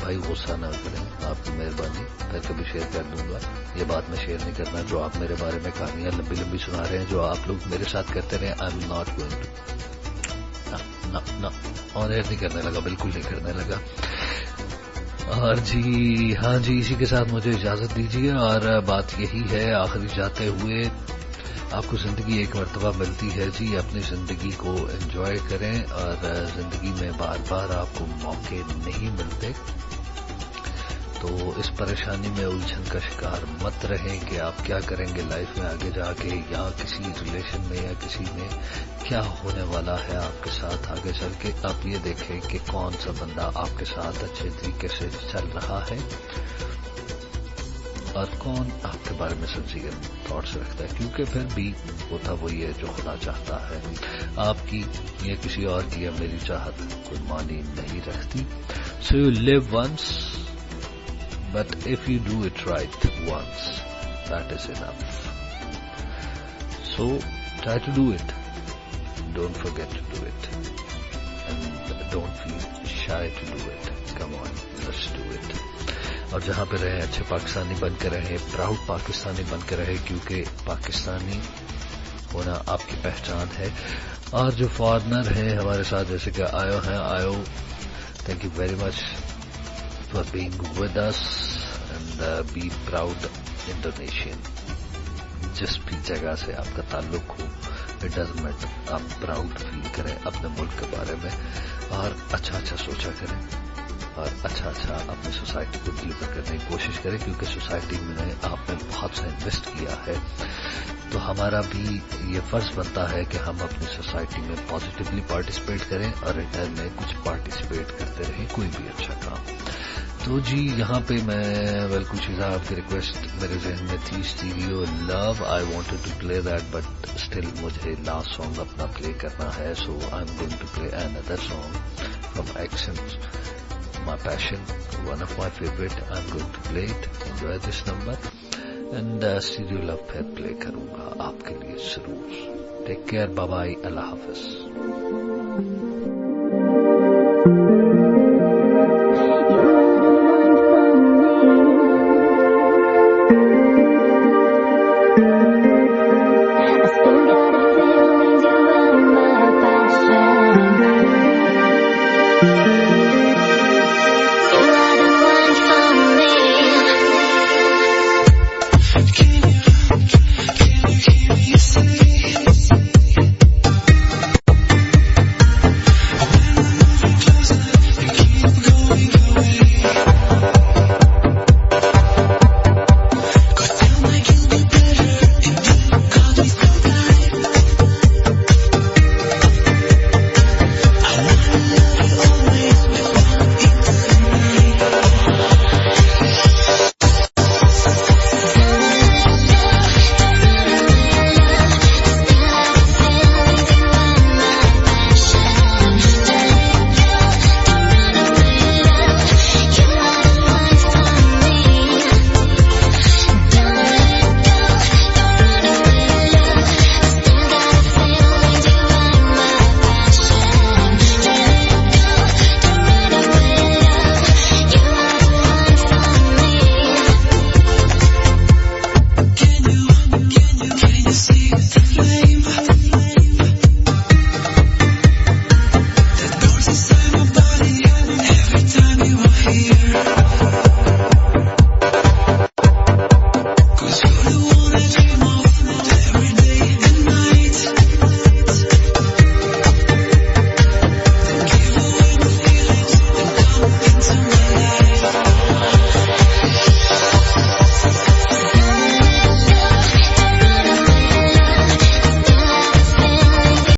بھائی غصہ نہ کریں, آپ کی مہربانی, پھر کبھی شیئر کر دوں گا. یہ بات میں شیئر نہیں کرنا جو آپ میرے بارے میں کہانیاں لمبی لمبی سنا رہے ہیں, جو آپ لوگ میرے ساتھ کرتے رہے. I am not going to on air نہیں کرنے لگا, بالکل نہیں کرنے لگا. اور جی ہاں جی, اسی کے ساتھ مجھے اجازت دیجیے. اور بات یہی ہے, آخری جاتے ہوئے آپ کو زندگی ایک مرتبہ ملتی ہے جی, اپنی زندگی کو انجوائے کریں. اور زندگی میں بار بار آپ کو موقع نہیں ملتے, تو اس پریشانی میں الجھن کا شکار مت رہیں کہ آپ کیا کریں گے لائف میں آگے جا کے, یا کسی ریلیشن میں یا کسی میں کیا ہونے والا ہے آپ کے ساتھ آگے چل کے. آپ یہ دیکھیں کہ کون سا بندہ آپ کے ساتھ اچھے طریقے سے چل رہا ہے اور کون آپ کے بارے میں سنسیئر تھاٹس رکھتا ہے, کیونکہ پھر بھی ہوتا وہی ہے جو خدا چاہتا ہے. آپ کی یا کسی اور کی یا میری چاہت کوئی معنی نہیں رکھتی. So you leave once, but if you do it right once, that is enough. So try to do it. Don't forget to do it. And don't feel shy to do it. Come on, let's do it. اور جہاں پہ رہیں اچھے پاکستانی بن کے رہیں, proud Pakistani بن کے رہیں, کیونکہ پاکستانی ہونا آپ کی پہچان ہے. اور جو فارنر ہیں ہمارے ساتھ, جیسے کہ آیو, thank you very much for being with us, and be proud Indonesian. جس بھی جگہ سے آپ کا تعلق ہو, it doesn't matter, آپ پراؤڈ فیل کریں اپنے ملک کے بارے میں, اور اچھا سوچا کریں, اور اچھا اپنی سوسائٹی کو ڈلیور کرنے کی کوشش کریں, کیونکہ سوسائٹی میں آپ نے بہت سا انویسٹ کیا ہے. تو ہمارا بھی یہ فرض بنتا ہے کہ ہم اپنی سوسائٹی میں پازیٹیولی پارٹیسپیٹ کریں, اور ریٹرن میں کچھ پارٹیسپیٹ کرتے رہیں, کوئی بھی اچھا کام. تو جی یہاں پہ میں کچھ چیزیں آپ کی ریکویسٹ میرے ذہن میں تھی. Stereo love, I wanted to play that, but still مجھے لاسٹ سانگ اپنا پلے کرنا ہے. So I am going to play another song from Accents, my passion, one of my favorite. I'm going to play it. Enjoy this number. And Stereo Love پھر play کروں گا آپ کے لیے ضرور. Take care, bye bye, اللہ حافظ. I still got a feeling you are my passion.